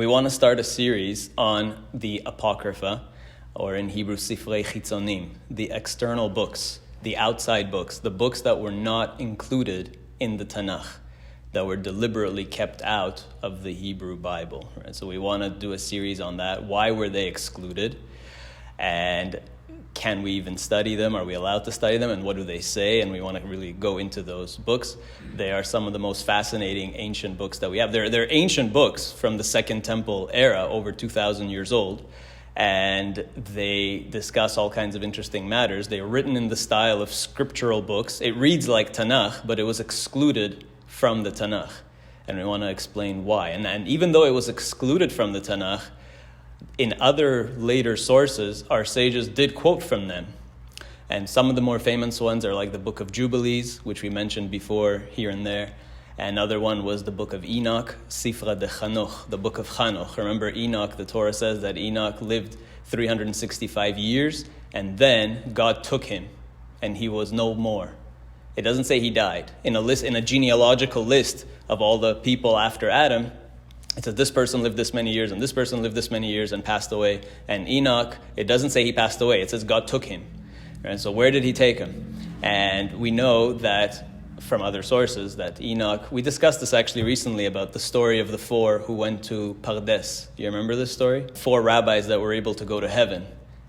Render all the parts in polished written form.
We want to start a series on the Apocrypha, or in Hebrew, Sifrei Hitzonim, the external books, the outside books, the books that were not included in the Tanakh, that were deliberately kept out of the Hebrew Bible. Right? So we want to do a series on that. Why were they excluded? And can we even study them? Are we allowed to study them? And what do they say? And we want to really go into those books. They are some of the most fascinating ancient books that we have. They're ancient books from the Second Temple era, over 2,000 years old. And they discuss all kinds of interesting matters. They are written in the style of scriptural books. It reads like Tanakh, but it was excluded from the Tanakh. And we want to explain why. And even though it was excluded from the Tanakh, in other later sources, our sages did quote from them. And some of the more famous ones are like the Book of Jubilees, which we mentioned before here and there. Another one was the Book of Enoch, Sifra de Chanoch, the Book of Chanoch. Remember Enoch, the Torah says that Enoch lived 365 years, and then God took him, and he was no more. It doesn't say he died. In a genealogical list of all the people after Adam, it says this person lived this many years, and this person lived this many years and passed away. And Enoch, it doesn't say he passed away. It says God took him. Right? So where did he take him? And we know that from other sources that Enoch, we discussed this actually recently about the story of the four who went to Pardes. Do you remember this story? 4 rabbis that were able to go to heaven.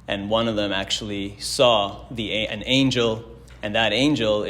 And one of them actually saw an angel, and that angel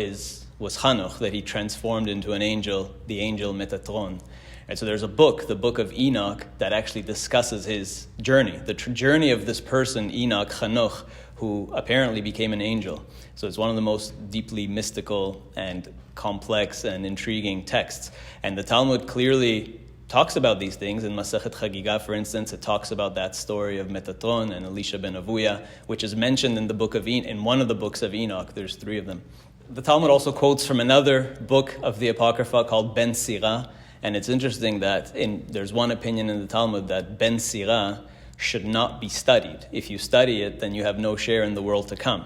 was Hanoch, that he transformed into an angel, the angel Metatron. And so there's a book, the Book of Enoch, that actually discusses his journey, the journey of this person, Enoch, Hanoch, who apparently became an angel. So it's one of the most deeply mystical and complex and intriguing texts. And the Talmud clearly talks about these things. In Masechet Chagiga, for instance, it talks about that story of Metatron and Elisha ben Avuya, which is mentioned in the Book of in one of the books of Enoch. There's 3 of them. The Talmud also quotes from another book of the Apocrypha called Ben Sirah. And it's interesting that there's one opinion in the Talmud that Ben Sirah should not be studied. If you study it, then you have no share in the world to come.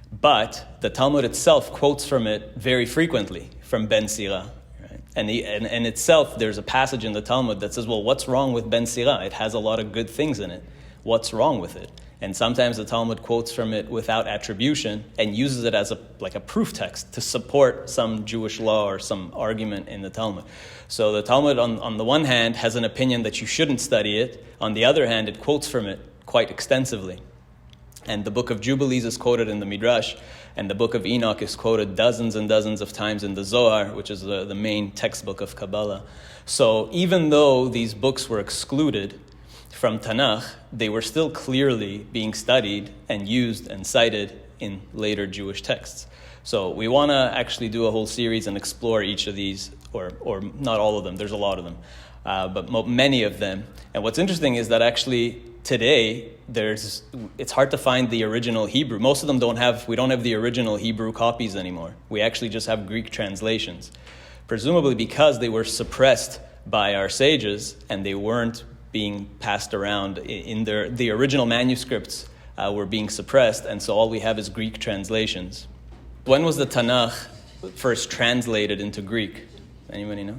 But the Talmud itself quotes from it very frequently, from Ben Sirah. Right? And itself, there's a passage in the Talmud that says, well, what's wrong with Ben Sirah? It has a lot of good things in it. What's wrong with it? And sometimes the Talmud quotes from it without attribution and uses it as a proof text to support some Jewish law or some argument in the Talmud. So the Talmud, on the one hand, has an opinion that you shouldn't study it. On the other hand, it quotes from it quite extensively. And the Book of Jubilees is quoted in the Midrash, and the Book of Enoch is quoted dozens and dozens of times in the Zohar, which is the main textbook of Kabbalah. So even though these books were excluded from Tanakh, they were still clearly being studied and used and cited in later Jewish texts. So we want to actually do a whole series and explore each of these, or not all of them, there's a lot of them, but many of them. And what's interesting is that actually today, it's hard to find the original Hebrew. Most of them we don't have the original Hebrew copies anymore. We actually just have Greek translations, presumably because they were suppressed by our sages and they weren't being passed around the original manuscripts were being suppressed, and so all we have is Greek translations. When was the Tanakh first translated into Greek? Anybody know?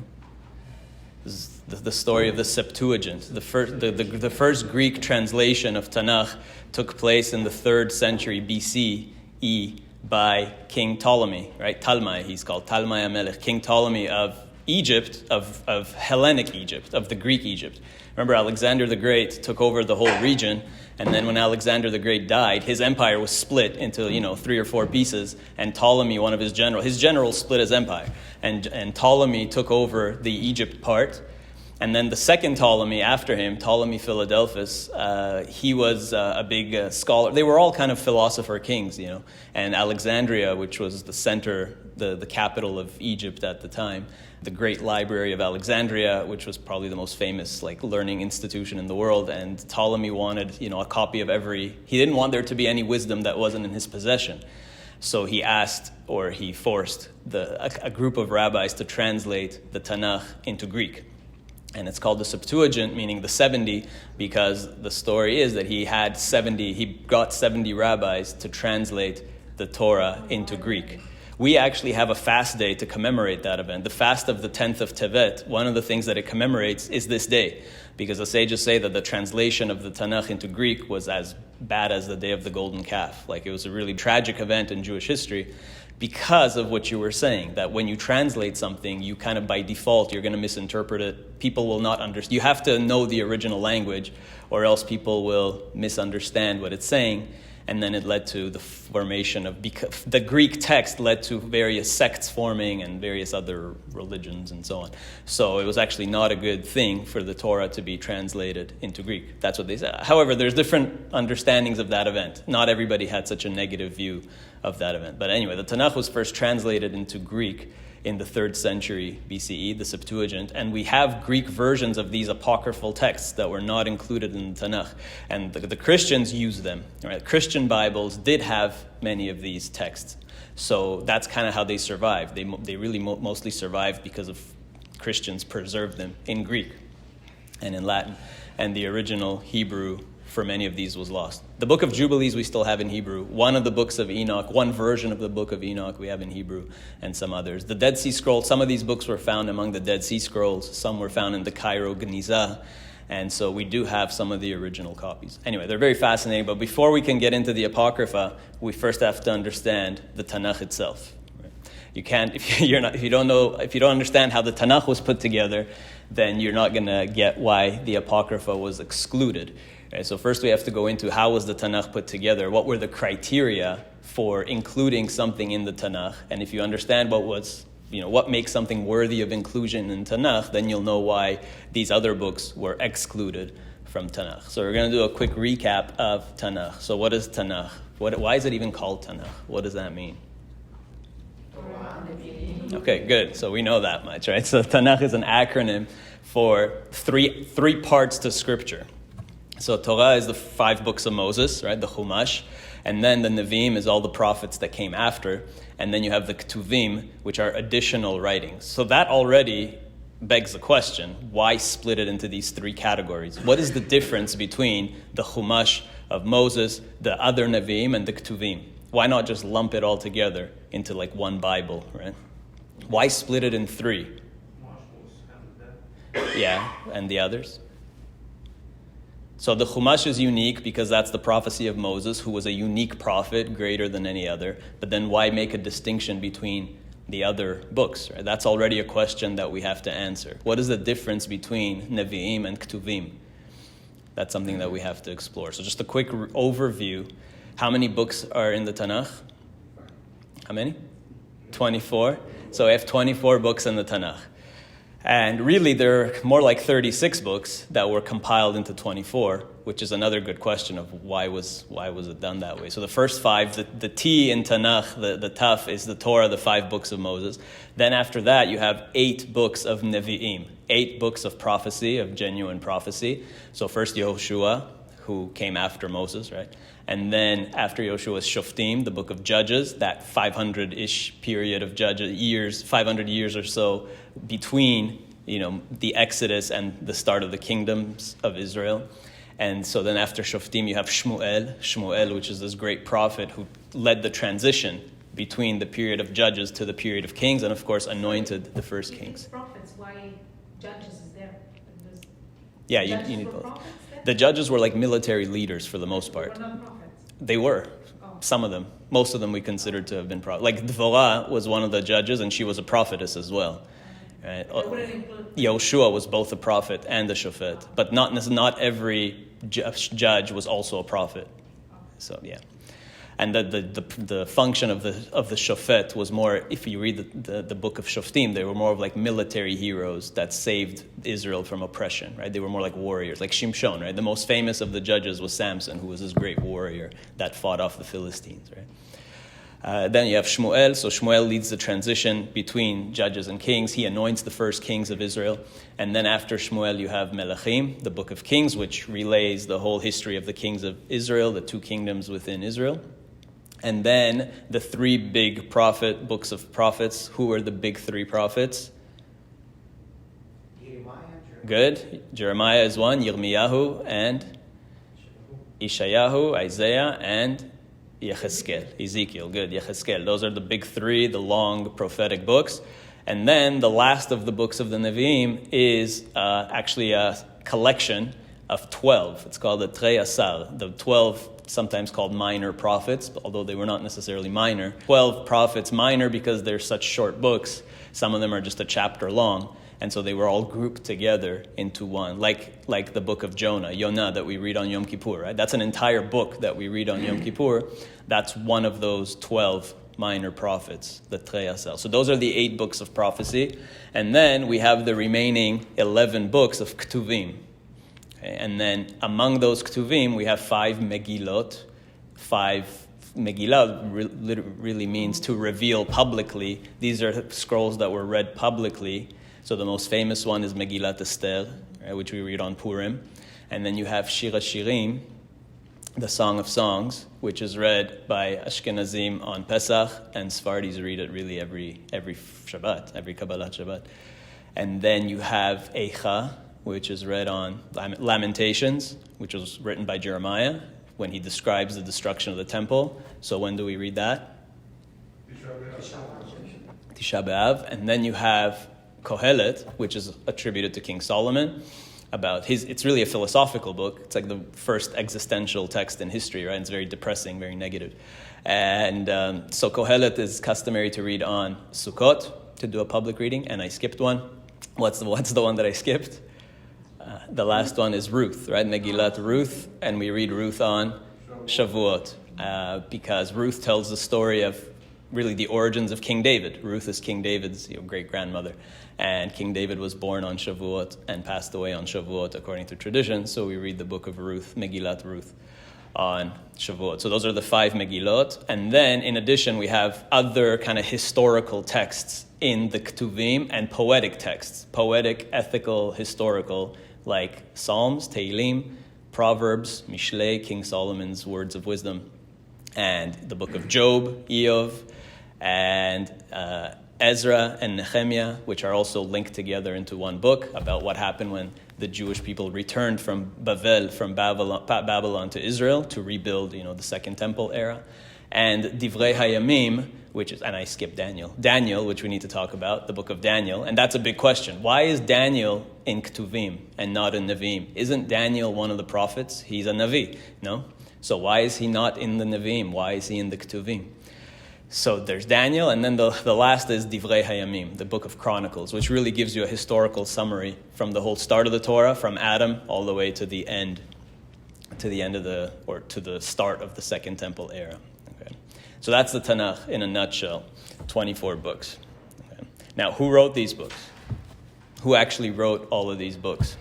This is the story of the Septuagint. The first Greek translation of Tanakh took place in the 3rd century BCE by King Ptolemy, right? Talmai, he's called Talmai HaMelech, King Ptolemy of Egypt, of Hellenic Egypt, of the Greek Egypt. Remember, Alexander the Great took over the whole region, and then when Alexander the Great died, his empire was split into 3 or 4 pieces, and Ptolemy, one of his generals split his empire, and Ptolemy took over the Egypt part. And then the second Ptolemy after him, Ptolemy Philadelphus, he was a big scholar. They were all kind of philosopher kings, And Alexandria, which was the center, the capital of Egypt at the time, the Great Library of Alexandria, which was probably the most famous learning institution in the world. And Ptolemy wanted, a copy of he didn't want there to be any wisdom that wasn't in his possession. So he forced a group of rabbis to translate the Tanakh into Greek. And it's called the Septuagint, meaning the 70, because the story is that he got 70 rabbis to translate the Torah into Greek. We actually have a fast day to commemorate that event. The fast of the 10th of Tevet, one of the things that it commemorates is this day, because the sages say that the translation of the Tanakh into Greek was as bad as the day of the golden calf. Like, it was a really tragic event in Jewish history because of what you were saying, that when you translate something, you kind of by default, you're going to misinterpret it. People will not understand. You have to know the original language, or else people will misunderstand what it's saying. And then it led to the formation of, the Greek text led to various sects forming and various other religions and so on. So it was actually not a good thing for the Torah to be translated into Greek. That's what they said. However, there's different understandings of that event. Not everybody had such a negative view of that event. But anyway, the Tanakh was first translated into Greek in the 3rd century BCE, the Septuagint, and we have Greek versions of these apocryphal texts that were not included in the Tanakh, and the Christians use them. Right? Christian Bibles did have many of these texts, so that's kind of how they survived. They really mostly survived because of Christians preserved them in Greek and in Latin, and the original Hebrew for many of these was lost. The Book of Jubilees we still have in Hebrew. One of the books of Enoch, one version of the Book of Enoch we have in Hebrew, and some others. The Dead Sea Scrolls, some of these books were found among the Dead Sea Scrolls. Some were found in the Cairo Geniza. And so we do have some of the original copies. Anyway, they're very fascinating. But before we can get into the Apocrypha, we first have to understand the Tanakh itself. You can't, if you don't understand how the Tanakh was put together, then you're not going to get why the Apocrypha was excluded. Right, so first we have to go into how was the Tanakh put together, what were the criteria for including something in the Tanakh, and if you understand what makes something worthy of inclusion in Tanakh, then you'll know why these other books were excluded from Tanakh. So we're going to do a quick recap of Tanakh. So what is Tanakh? Why is it even called Tanakh? What does that mean? Okay, good. So we know that much, right? So Tanakh is an acronym for three parts to Scripture. So Torah is the 5 books of Moses, right, the Chumash, and then the Nevi'im is all the prophets that came after, and then you have the Ketuvim, which are additional writings. So that already begs the question, why split it into these 3 categories? What is the difference between the Chumash of Moses, the other Nevi'im, and the Ketuvim? Why not just lump it all together into like one Bible, right? Why split it in 3? Yeah, and the others? So the Chumash is unique because that's the prophecy of Moses, who was a unique prophet, greater than any other. But then why make a distinction between the other books? Right? That's already a question that we have to answer. What is the difference between Nevi'im and Ketuvim? That's something that we have to explore. So just a quick overview. How many books are in the Tanakh? How many? 24. So we have 24 books in the Tanakh. And really, there are more like 36 books that were compiled into 24, which is another good question of why was it done that way. So the first 5, the T in Tanakh, the Taf, is the Torah, the 5 books of Moses. Then after that, you have 8 books of Nevi'im, 8 books of prophecy, of genuine prophecy. So first Yehoshua, who came after Moses, right? And then after Yehoshua is Shoftim, the book of Judges, that 500-ish period of years, 500 years or so between, the Exodus and the start of the kingdoms of Israel. And so then after Shoftim, you have Shmuel, which is this great prophet who led the transition between the period of Judges to the period of Kings, and of course anointed the first kings. Prophets, why Judges is there? Yeah, you need both. The judges were like military leaders for the most part. They were not prophets. They were. Oh. Some of them. Most of them we considered to have been prophets. Like Dvorah was one of the judges, and she was a prophetess as well. Right? Yehoshua was both a prophet and a shofet, but not every judge was also a prophet. So yeah. And the function of the shofet was more, if you read the book of Shoftim, they were more of like military heroes that saved Israel from oppression, right? They were more like warriors, like Shimshon, right? The most famous of the judges was Samson, who was this great warrior that fought off the Philistines, right? Then you have Shmuel. So Shmuel leads the transition between judges and kings. He anoints the first kings of Israel. And then after Shmuel, you have Melachim, the book of Kings, which relays the whole history of the kings of Israel, the 2 kingdoms within Israel. And then the 3 big books of prophets. Who are the big 3 prophets? Good. Jeremiah is one, Yirmiyahu, and Ishayahu, Isaiah, and Ezekiel. Good, Yechezkel. Those are the big 3, the long prophetic books. And then the last of the books of the Nevi'im is actually a collection of 12. It's called the Trei Asar, the 12, sometimes called minor prophets, although they were not necessarily minor. 12 prophets, minor because they're such short books. Some of them are just a chapter long, and so they were all grouped together into one, like the book of Yonah that we read on Yom Kippur, right? That's an entire book that we read on Yom Kippur. That's one of those 12 minor prophets, the Trei Asar. So those are the 8 books of prophecy. And then we have the remaining 11 books of Ketuvim. Okay? And then among those Ketuvim, we have 5 Megillot. 5 Megillah really means to reveal publicly. These are scrolls that were read publicly. So the most famous one is Megillat Esther, right, which we read on Purim. And then you have Shir haShirim, the Song of Songs, which is read by Ashkenazim on Pesach, and Sfardis read it really every Shabbat, every Kabbalat Shabbat. And then you have Eicha, which is read on Lamentations, which was written by Jeremiah when he describes the destruction of the temple. So when do we read that? Tisha B'Av. And then you have Kohelet, which is attributed to King Solomon. It's really a philosophical book. It's like the first existential text in history, right? It's very depressing, very negative. And so Kohelet is customary to read on Sukkot, to do a public reading, and I skipped one. What's the one that I skipped? The last one is Ruth, right? Megillat Ruth, and we read Ruth on Shavuot, because Ruth tells the story of really the origins of King David. Ruth is King David's great-grandmother. And King David was born on Shavuot and passed away on Shavuot according to tradition. So we read the book of Ruth, Megillat Ruth, on Shavuot. So those are the 5 Megillot. And then in addition, we have other kind of historical texts in the Ketuvim and poetic texts. Poetic, ethical, historical, like Psalms, Tehillim, Proverbs, Mishlei, King Solomon's words of wisdom, and the book of Job, Eov, and Ezra and Nehemiah, which are also linked together into one book about what happened when the Jewish people returned from Babylon to Israel to rebuild, the Second Temple era. And Divrei Hayamim, and I skipped Daniel, which we need to talk about, the book of Daniel. And that's a big question. Why is Daniel in Ketuvim and not in Nevi'im? Isn't Daniel one of the prophets? He's a Navi, no? So why is he not in the Nevi'im? Why is he in the Ketuvim? So there's Daniel, and then the last is Divrei Hayamim, the book of Chronicles, which really gives you a historical summary from the whole start of the Torah, from Adam all the way to the end to the start of the Second Temple era. Okay. So that's the Tanakh in a nutshell, 24 books. Okay. Now, who wrote these books? Who actually wrote all of these books?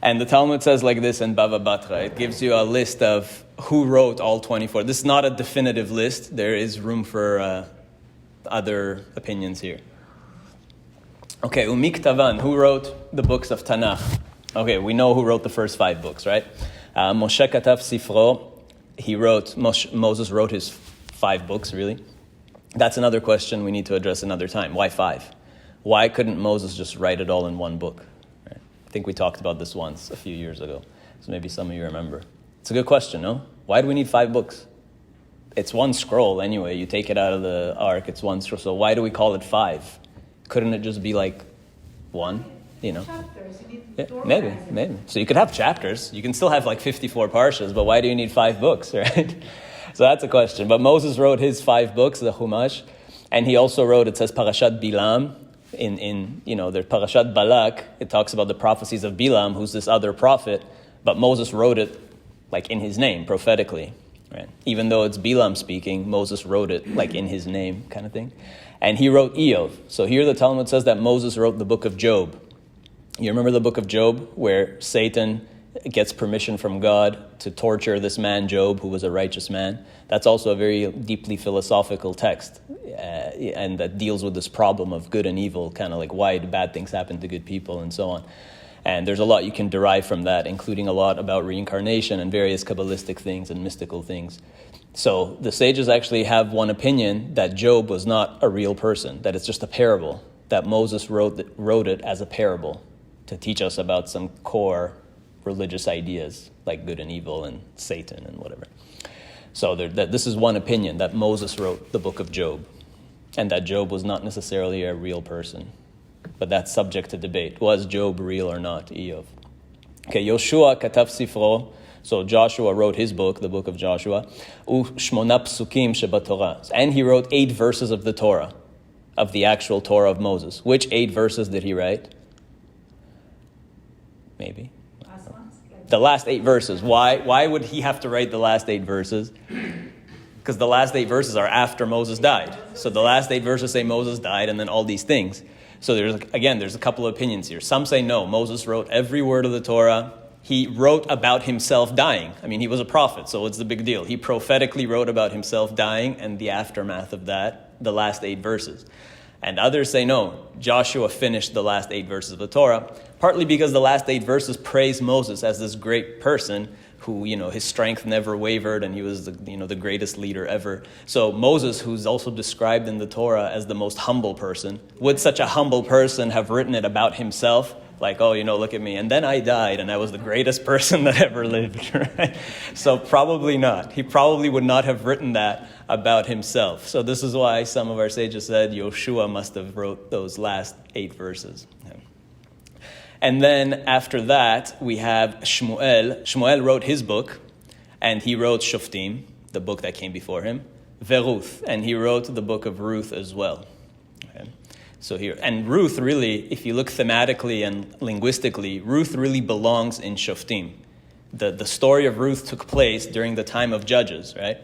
And the Talmud says like this in Bava Batra. It gives you a list of who wrote all 24. This is not a definitive list. There is room for other opinions here. Okay, Umiktavan, who wrote the books of Tanakh? Okay, we know who wrote the first 5 books, right? Moshe Katav Sifro. Moses wrote his 5 books, really. That's another question we need to address another time. Why 5? Why couldn't Moses just write it all in one book? I think we talked about this once a few years ago, so maybe some of you remember. It's a good question, no? Why do we need 5 books? It's one scroll anyway. You take it out of the ark, it's one scroll. So why do we call it 5? Couldn't it just be like 1? Chapters. You need Yeah, maybe. So you could have chapters. You can still have like 54 parshas, but why do you need 5 books, right? So that's a question. But Moses wrote his 5 books, the Chumash, and he also wrote, it says Parashat Bilam, there's Parashat Balak, it talks about the prophecies of Bilam, who's this other prophet, but Moses wrote it like in his name, prophetically, right? Even though it's Bilam speaking, Moses wrote it like in his name, kind of thing. And he wrote Eov. So here the Talmud says that Moses wrote the book of Job. You remember the book of Job, where Satan gets permission from God to torture this man Job, who was a righteous man? That's also a very deeply philosophical text, and that deals with this problem of good and evil, kind of like why do bad things happen to good people and so on. And there's a lot you can derive from that, including a lot about reincarnation and various Kabbalistic things and mystical things. So the sages actually have one opinion that Job was not a real person, that it's just a parable, that Moses wrote it as a parable to teach us about some core religious ideas like good and evil and Satan and whatever. So this is one opinion, that Moses wrote the book of Job, and that Job was not necessarily a real person. But that's subject to debate. Was Job real or not? Eov. Okay, Yoshua katav sifro. So Joshua wrote his book, the book of Joshua. Shmona psukim shebatorah. And he wrote 8 verses of the Torah, of the actual Torah of Moses. Which 8 verses did he write? Maybe. The last 8 verses. Why would he have to write the last 8 verses? Because the last 8 verses are after Moses died. So the last 8 verses say Moses died and then all these things. So there's a couple of opinions here. Some say no, Moses wrote every word of the Torah. He wrote about himself dying. I mean, he was a prophet, so what's the big deal? He prophetically wrote about himself dying and the aftermath of that, the last 8 verses. And others say no, Joshua finished the last 8 verses of the Torah, partly because the last 8 verses praise Moses as this great person who, his strength never wavered and he was the greatest leader ever. So Moses, who's also described in the Torah as the most humble person, would such a humble person have written it about himself? Like, look at me. And then I died and I was the greatest person that ever lived, right? So probably not. He probably would not have written that about himself. So this is why some of our sages said Yoshua must have wrote those last 8 verses. And then after that, we have Shmuel. Shmuel wrote his book, and he wrote Shoftim, the book that came before him, Veruth, and he wrote the book of Ruth as well. Okay. So here, and Ruth really, if you look thematically and linguistically, Ruth really belongs in Shoftim. The story of Ruth took place during the time of Judges, right?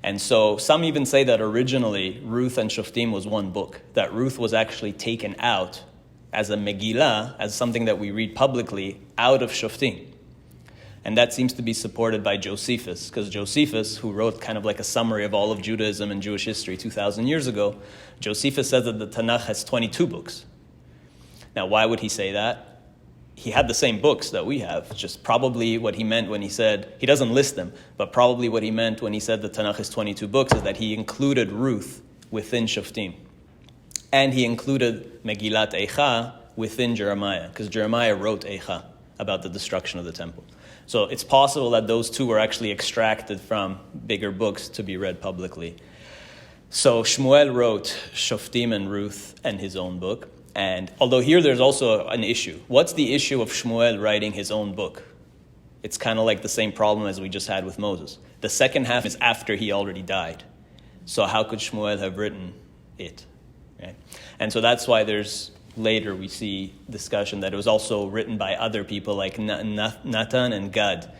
And so some even say that originally Ruth and Shoftim was one book, that Ruth was actually taken out as a Megillah, as something that we read publicly, out of Shoftim. And that seems to be supported by Josephus, because Josephus, who wrote kind of like a summary of all of Judaism and Jewish history 2,000 years ago, Josephus says that the Tanakh has 22 books. Now, why would he say that? He had the same books that we have, just probably what he meant when he said, he doesn't list them, but probably what he meant when he said the Tanakh has 22 books is that he included Ruth within Shoftim. And he included Megillat Eicha within Jeremiah, because Jeremiah wrote Eicha about the destruction of the temple. So it's possible that those two were actually extracted from bigger books to be read publicly. So Shmuel wrote Shoftim and Ruth and his own book. And although here there's also an issue. What's the issue of Shmuel writing his own book? It's kind of like the same problem as we just had with Moses. The second half is after he already died. So how could Shmuel have written it? Right? And so that's why later we see discussion that it was also written by other people like Natan and Gad.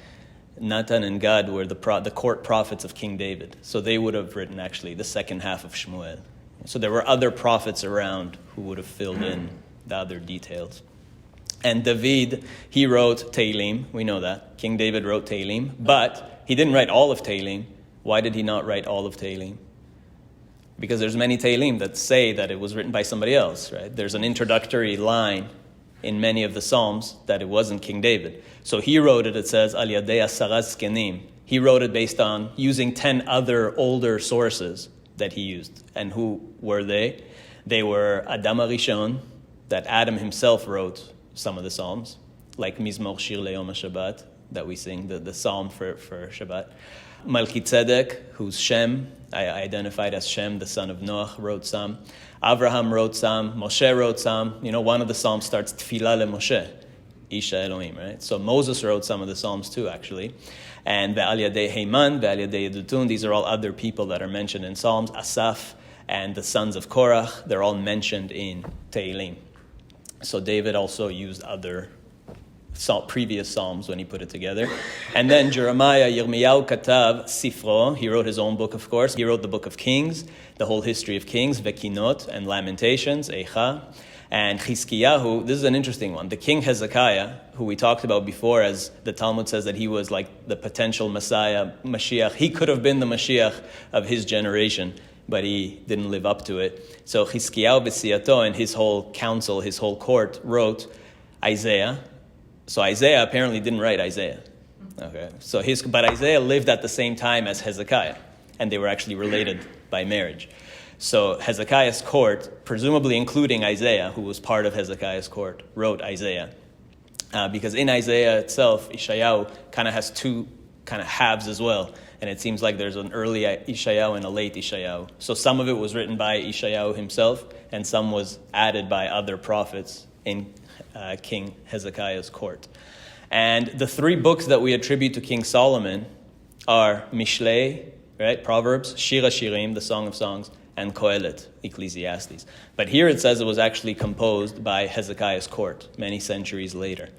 Natan and Gad were the court prophets of King David. So they would have written actually the second half of Shmuel. So there were other prophets around who would have filled in the other details. And David, he wrote Tehillim. We know that. King David wrote Tehillim. But he didn't write all of Tehillim. Why did he not write all of Tehillim? Because there's many Tehillim that say that it was written by somebody else, right? There's an introductory line in many of the Psalms that it wasn't King David. So he wrote it, it says, Al Yadei Asara Zkenim. He wrote it based on using 10 other older sources that he used. And who were they? They were Adam HaRishon, that Adam himself wrote some of the Psalms, like Mizmor Shir Le'Yom HaShabbat, that we sing, the Psalm for Shabbat. Melchizedek, who's Shem, I identified as Shem, the son of Noach, wrote some. Abraham wrote some. Moshe wrote some. One of the Psalms starts Tfilah leMoshe, Isha Elohim, right? So Moses wrote some of the Psalms too, actually. And Ve'al Yadei Heiman, Ve'al Yadei Yedutun, these are all other people that are mentioned in Psalms. Asaph and the sons of Korach, they're all mentioned in Tehillim. So David also used other previous Psalms when he put it together. And then Jeremiah, Yirmiyahu Katav, Sifro, he wrote his own book, of course. He wrote the Book of Kings, the whole history of Kings, Vekinot, and Lamentations, Eicha. And Chizkiyahu, this is an interesting one. The king Hezekiah, who we talked about before, as the Talmud says that he was like the potential Messiah, Mashiach. He could have been the Mashiach of his generation, but he didn't live up to it. So Chizkiyahu B'Siyato and his whole council, his whole court, wrote Isaiah. So Isaiah apparently didn't write Isaiah. Okay. But Isaiah lived at the same time as Hezekiah, and they were actually related by marriage. So Hezekiah's court, presumably including Isaiah, who was part of Hezekiah's court, wrote Isaiah. Because in Isaiah itself, Ishayahu kind of has two kind of halves as well. And it seems like there's an early Ishayahu and a late Ishayahu. So some of it was written by Ishayahu himself, and some was added by other prophets in King Hezekiah's court. And the three books that we attribute to King Solomon are Mishlei, right, Proverbs, Shir haShirim, the Song of Songs, and Kohelet, Ecclesiastes. But here it says it was actually composed by Hezekiah's court many centuries later.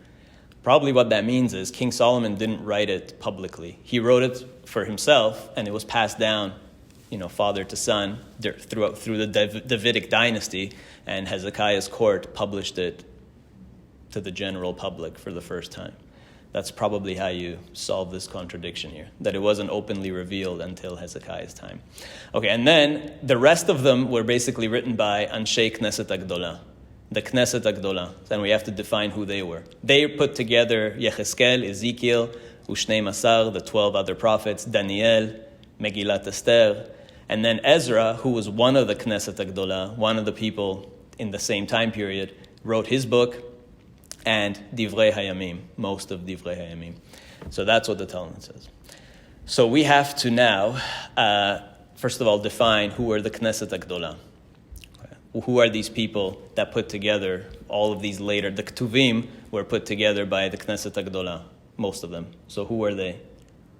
Probably what that means is King Solomon didn't write it publicly. He wrote it for himself, and it was passed down, father to son through the Davidic dynasty, and Hezekiah's court published it to the general public for the first time. That's probably how you solve this contradiction here, that it wasn't openly revealed until Hezekiah's time. Okay, and then the rest of them were basically written by Anshei Knesset Agdolah, the Knesset Agdolah, and we have to define who they were. They put together Yechezkel, Ezekiel, Ushnei Masar, the 12 other prophets, Daniel, Megillat Esther, and then Ezra, who was one of the Knesset Agdolah, one of the people in the same time period, wrote his book, and Divrei Hayamim, most of Divrei Hayamim. So that's what the Talmud says. So we have to now, first of all, define who are the Knesset Agdolah. Who are these people that put together all of these later? The Ketuvim were put together by the Knesset Agdolah, most of them. So who are they?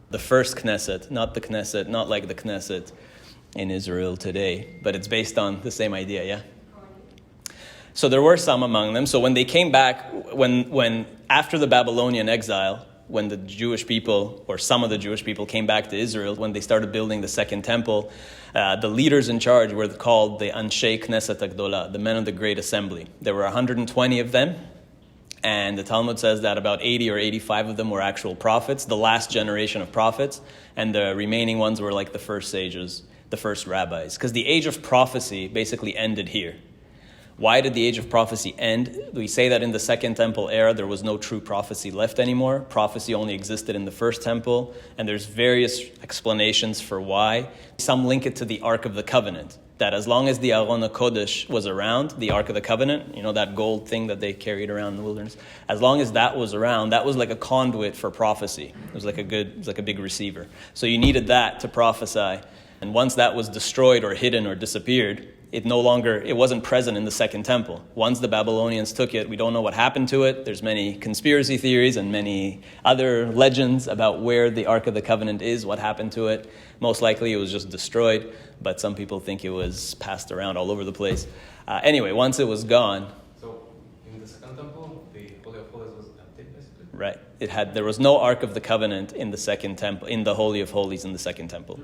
The first Knesset, not like the Knesset in Israel today, but it's based on the same idea, yeah? So there were some among them. So when they came back, when after the Babylonian exile, when the Jewish people, or some of the Jewish people, came back to Israel, when they started building the second temple, the leaders in charge were called the Anshei Knesset Agdolah, the men of the Great Assembly. There were 120 of them, and the Talmud says that about 80 or 85 of them were actual prophets, the last generation of prophets, and the remaining ones were like the first sages, the first rabbis. Because the age of prophecy basically ended here. Why did the age of prophecy end? We say that in the Second Temple era, there was no true prophecy left anymore. Prophecy only existed in the First Temple, and there's various explanations for why. Some link it to the Ark of the Covenant, that as long as the Aron HaKodesh was around, the Ark of the Covenant, that gold thing that they carried around in the wilderness, as long as that was around, that was like a conduit for prophecy. It was like a big receiver. So you needed that to prophesy. And once that was destroyed or hidden or disappeared, it wasn't present in the Second Temple. Once the Babylonians took it, we don't know what happened to it. There's many conspiracy theories and many other legends about where the Ark of the Covenant is, what happened to it. Most likely it was just destroyed, but some people think it was passed around all over the place. Anyway, once it was gone... So, in the Second Temple, the Holy of Holies was empty, basically? Right. There was no Ark of the Covenant in the Second Temple, in the Holy of Holies in the Second Temple.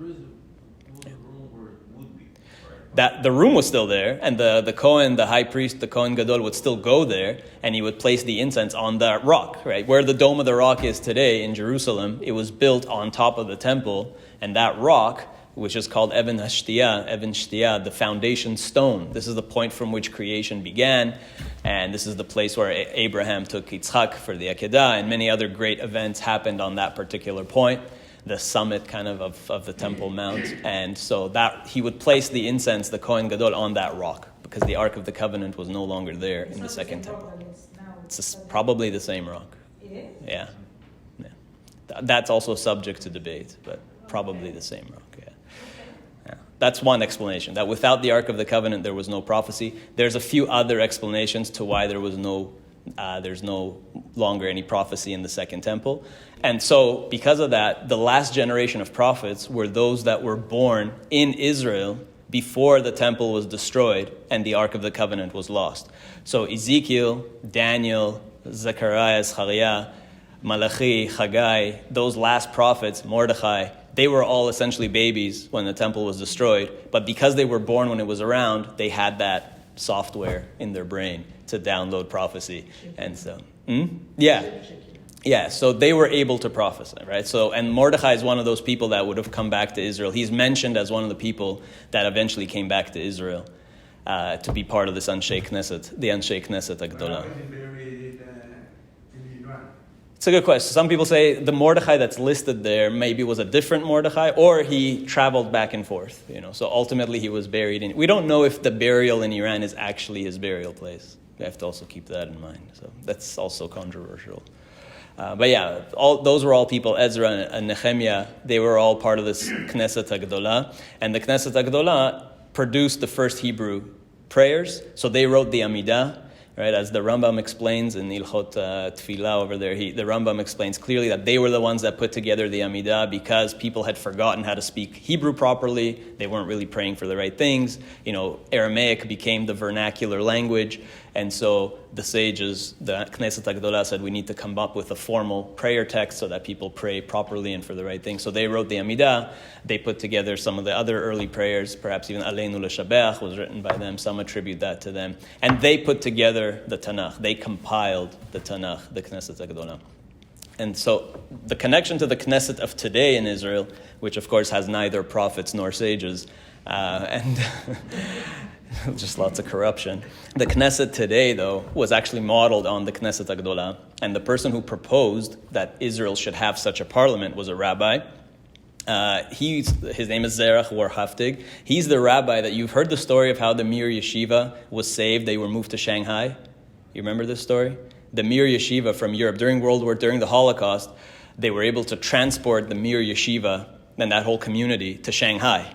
That the room was still there, and the Kohen, the high priest, the Kohen Gadol would still go there, and he would place the incense on that rock, right? Where the Dome of the Rock is today in Jerusalem, it was built on top of the temple, and that rock, which is called Even Shtiyah, the foundation stone. This is the point from which creation began, and this is the place where Abraham took Yitzchak for the Akedah, and many other great events happened on that particular point. The summit kind of the Temple Mount. And so that he would place the incense, the Kohen Gadol, on that rock because the Ark of the Covenant was no longer there in the Second Temple. It's probably the same rock. It is? Yeah. That's also subject to debate, but probably the same rock, yeah. That's one explanation, that without the Ark of the Covenant, there was no prophecy. There's a few other explanations to why there's no longer any prophecy in the Second Temple. And so, because of that, the last generation of prophets were those that were born in Israel before the temple was destroyed and the Ark of the Covenant was lost. So Ezekiel, Daniel, Zechariah, Zechariah, Malachi, Haggai, those last prophets, Mordechai, they were all essentially babies when the temple was destroyed. But because they were born when it was around, they had that software in their brain to download prophecy. And so, yeah, so they were able to prophesy, right? So, and Mordechai is one of those people that would have come back to Israel. He's mentioned as one of the people that eventually came back to Israel to be part of this Anshei Knesset, the Anshei Knesset Agdolah. It's a good question. Some people say the Mordechai that's listed there maybe was a different Mordechai, or he traveled back and forth. So ultimately he was buried in. We don't know if the burial in Iran is actually his burial place. We have to also keep that in mind. So that's also controversial. But yeah, those were all people, Ezra and Nehemiah, they were all part of this Knesset HaGedolah. And the Knesset HaGedolah produced the first Hebrew prayers. So they wrote the Amida, right? As the Rambam explains in Ilchot Tfilah over there, the Rambam explains clearly that they were the ones that put together the Amida because people had forgotten how to speak Hebrew properly. They weren't really praying for the right things. Aramaic became the vernacular language. And so the sages, the Knesset HaGedolah said, we need to come up with a formal prayer text so that people pray properly and for the right thing. So they wrote the Amida. They put together some of the other early prayers, perhaps even Aleinu L'Shabeach was written by them. Some attribute that to them. And they put together the Tanakh. They compiled the Tanakh, the Knesset HaGedolah. And so the connection to the Knesset of today in Israel, which of course has neither prophets nor sages, and just lots of corruption. The Knesset today, though, was actually modeled on the Knesset HaGedolah, and the person who proposed that Israel should have such a parliament was a rabbi. His name is Zerach Warhaftig. He's the rabbi that you've heard the story of how the Mir Yeshiva was saved. They were moved to Shanghai. You remember this story? The Mir Yeshiva from Europe during the Holocaust, they were able to transport the Mir Yeshiva and that whole community to Shanghai.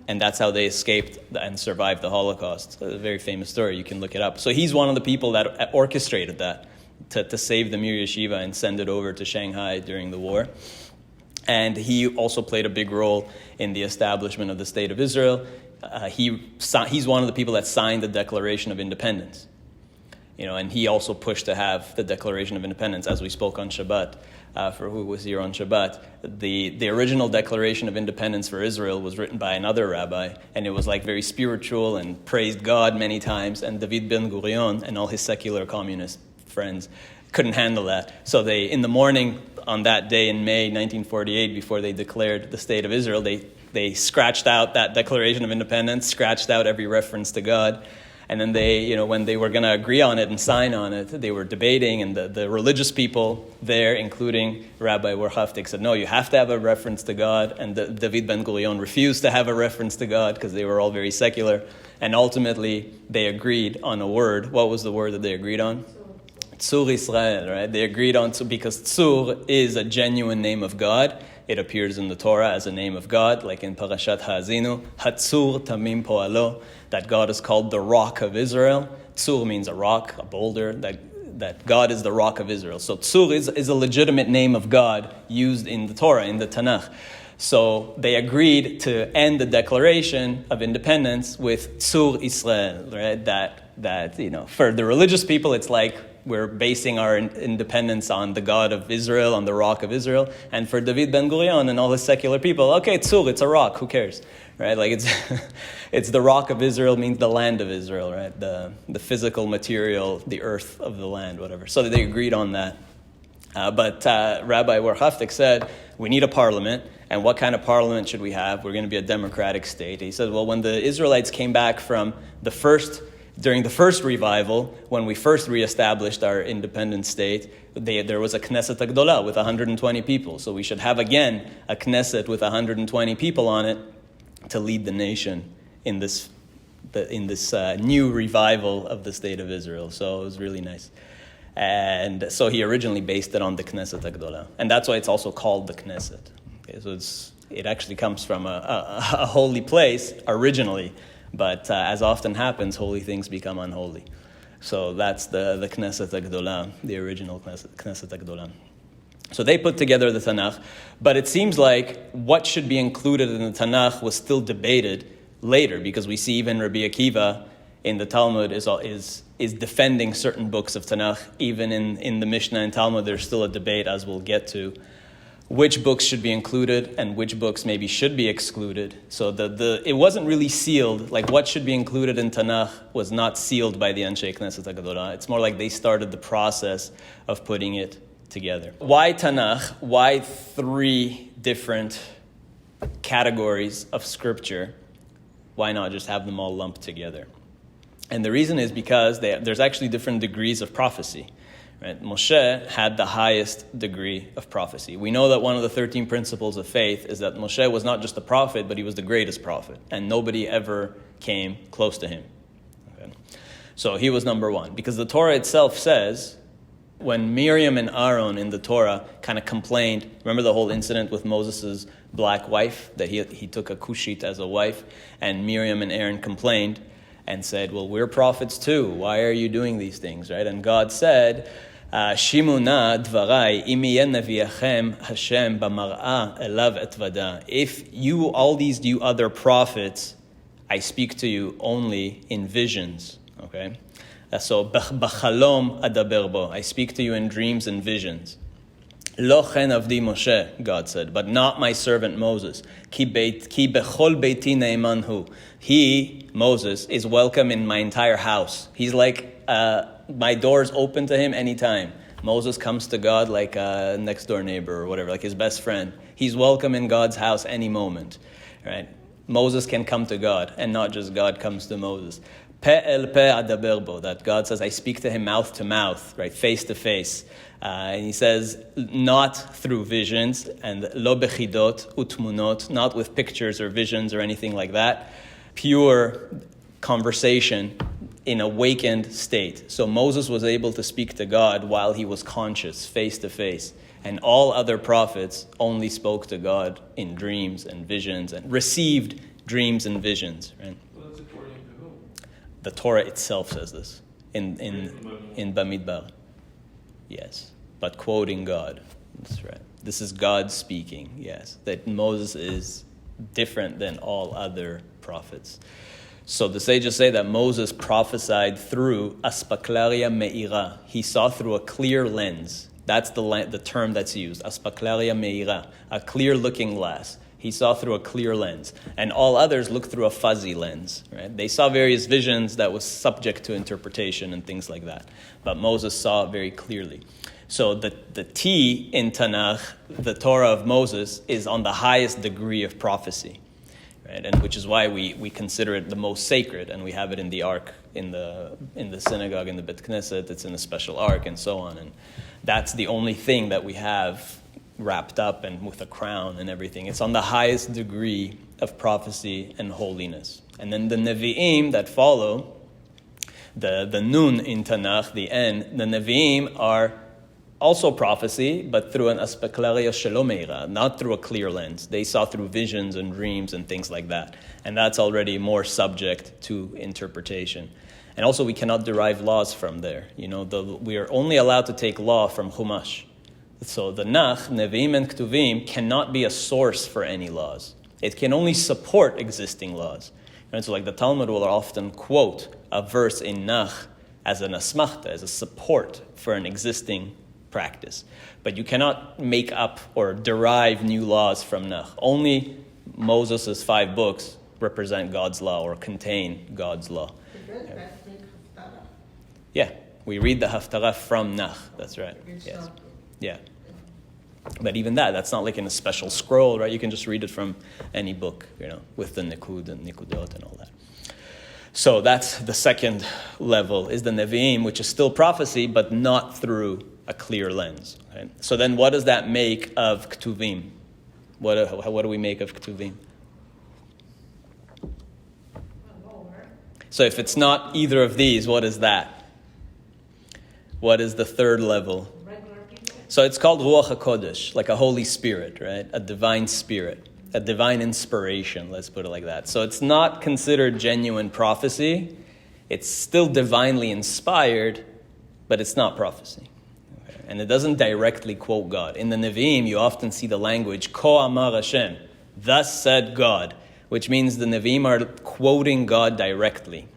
And that's how they escaped and survived the Holocaust. It's a very famous story. You can look it up. So he's one of the people that orchestrated that to save the Mir Yeshiva and send it over to Shanghai during the war. And he also played a big role in the establishment of the State of Israel. He's one of the people that signed the Declaration of Independence. And he also pushed to have the Declaration of Independence, as we spoke on Shabbat. For who was here on Shabbat, the original Declaration of Independence for Israel was written by another rabbi, and it was like very spiritual and praised God many times, and David Ben-Gurion and all his secular communist friends couldn't handle that. So in the morning on that day in May 1948, before they declared the State of Israel, they scratched out that Declaration of Independence, scratched out every reference to God. And then when they were going to agree on it and sign on it, they were debating, and the religious people there, including Rabbi Warhaftig, said, no, you have to have a reference to God. And David Ben-Gurion refused to have a reference to God because they were all very secular. And ultimately, they agreed on a word. What was the word that they agreed on? Tzur Israel, right? They agreed on, because Tzur is a genuine name of God. It appears in the Torah as a name of God, like in Parashat Ha'azinu, Hatzur Tamim Po'alo, that God is called the Rock of Israel. Tzur means a rock, a boulder, that God is the Rock of Israel. So Tzur is a legitimate name of God used in the Torah, in the Tanakh. So they agreed to end the Declaration of Independence with Tzur Israel, right? That for the religious people, it's like we're basing our independence on the God of Israel, on the Rock of Israel. And for David Ben-Gurion and all his secular people, okay, Tzur, it's a rock, who cares? Right? Like it's the Rock of Israel means the land of Israel, right? The physical material, the earth of the land, whatever. So they agreed on that. But Rabbi Warhaftig said, we need a parliament. And what kind of parliament should we have? We're going to be a democratic state. He said, well, when the Israelites came back from during the first revival, when we first reestablished our independent state, there was a Knesset HaGedolah with 120 people. So we should have again a Knesset with 120 people on it to lead the nation in this new revival of the State of Israel. So it was really nice. And so he originally based it on the Knesset HaGedolah. And that's why it's also called the Knesset. Okay, so it actually comes from a holy place originally. But as often happens, holy things become unholy. So that's the Knesset HaGedolah, the original Knesset HaGedolah. So they put together the Tanakh, but it seems like what should be included in the Tanakh was still debated later, because we see even Rabbi Akiva in the Talmud is defending certain books of Tanakh. Even in the Mishnah and Talmud, there's still a debate, as we'll get to, which books should be included and which books maybe should be excluded. So it wasn't really sealed. Like what should be included in Tanakh was not sealed by the Anshe Knesset HaGedolah. It's more like they started the process of putting it together. Why Tanakh? Why 3 different categories of scripture? Why not just have them all lumped together? And the reason is because there's actually different degrees of prophecy. Right? Moshe had the highest degree of prophecy. We know that one of the 13 principles of faith is that Moshe was not just a prophet, but he was the greatest prophet, and nobody ever came close to him. Okay? So he was number 1, because the Torah itself says When Miriam and Aaron in the Torah kind of complained, remember the whole incident with Moses' black wife, that he took a Cushite as a wife, and Miriam and Aaron complained and said, well, we're prophets too. Why are you doing these things, right? And God said, Shimuna dvarai imiyen neviachem Hashem b'mar'a elav etvada. If you, all these you other prophets, I speak to you only in visions, okay? So, b'chalom adaber bo. I speak to you in dreams and visions. Lo chen avdi Moshe, God said, but not my servant Moses. Ki bechol beiti ne'eman hu. He, Moses, is welcome in my entire house. He's like, my door's open to him anytime. Moses comes to God like a next door neighbor or whatever, like his best friend. He's welcome in God's house any moment, right? Moses can come to God, and not just God comes to Moses. Pe el pe adaber bo, that God says, I speak to him mouth to mouth, right, face to face. And he says, not through visions, and lo bechidot utmunot, not with pictures or visions or anything like that. Pure conversation in awakened state. So Moses was able to speak to God while he was conscious, face to face. And all other prophets only spoke to God in dreams and visions and received dreams and visions, right? The Torah itself says this in Bamidbar. Yes, but quoting God. That's right. This is God speaking, yes. That Moses is different than all other prophets. So the sages say that Moses prophesied through aspaklaria me'ira. He saw through a clear lens. That's the term that's used, aspaklaria me'ira, a clear-looking glass. He saw through a clear lens. And all others looked through a fuzzy lens, right? They saw various visions that was subject to interpretation and things like that. But Moses saw very clearly. So the T in Tanakh, the Torah of Moses, is on the highest degree of prophecy, right? And which is why we consider it the most sacred, and we have it in the ark, in the synagogue, in the Bet Knesset, it's in a special ark, and so on. And that's the only thing that we have wrapped up and with a crown and everything. It's on the highest degree of prophecy and holiness. And then the Nevi'im that follow, the Nun in Tanakh, the N, the Nevi'im are also prophecy, but through an aspeklaria shelomeira, not through a clear lens. They saw through visions and dreams and things like that. And that's already more subject to interpretation. And also we cannot derive laws from there. We are only allowed to take law from Chumash. So the Nach, Nevi'im and Ktuvim cannot be a source for any laws. It can only support existing laws. And so like the Talmud will often quote a verse in Nach as an asmachta, as a support for an existing practice. But you cannot make up or derive new laws from Nach. Only Moses' 5 books represent God's law or contain God's law. Yeah, we read the Haftarah from Nach. That's right. Yes. Yeah. But even that's not like in a special scroll, right? You can just read it from any book, with the Nikud and Nikudot and all that. So that's the second level, is the Nevi'im, which is still prophecy, but not through a clear lens. Okay? So then what does that make of Ktuvim? What do we make of Ktuvim? So if it's not either of these, what is that? What is the third level? So it's called Ruach HaKodesh, like a Holy Spirit, right? A divine spirit, a divine inspiration, let's put it like that. So it's not considered genuine prophecy. It's still divinely inspired, but it's not prophecy. Okay? And it doesn't directly quote God. In the Nevi'im, you often see the language, Ko Amar Hashem, thus said God, which means the Nevi'im are quoting God directly.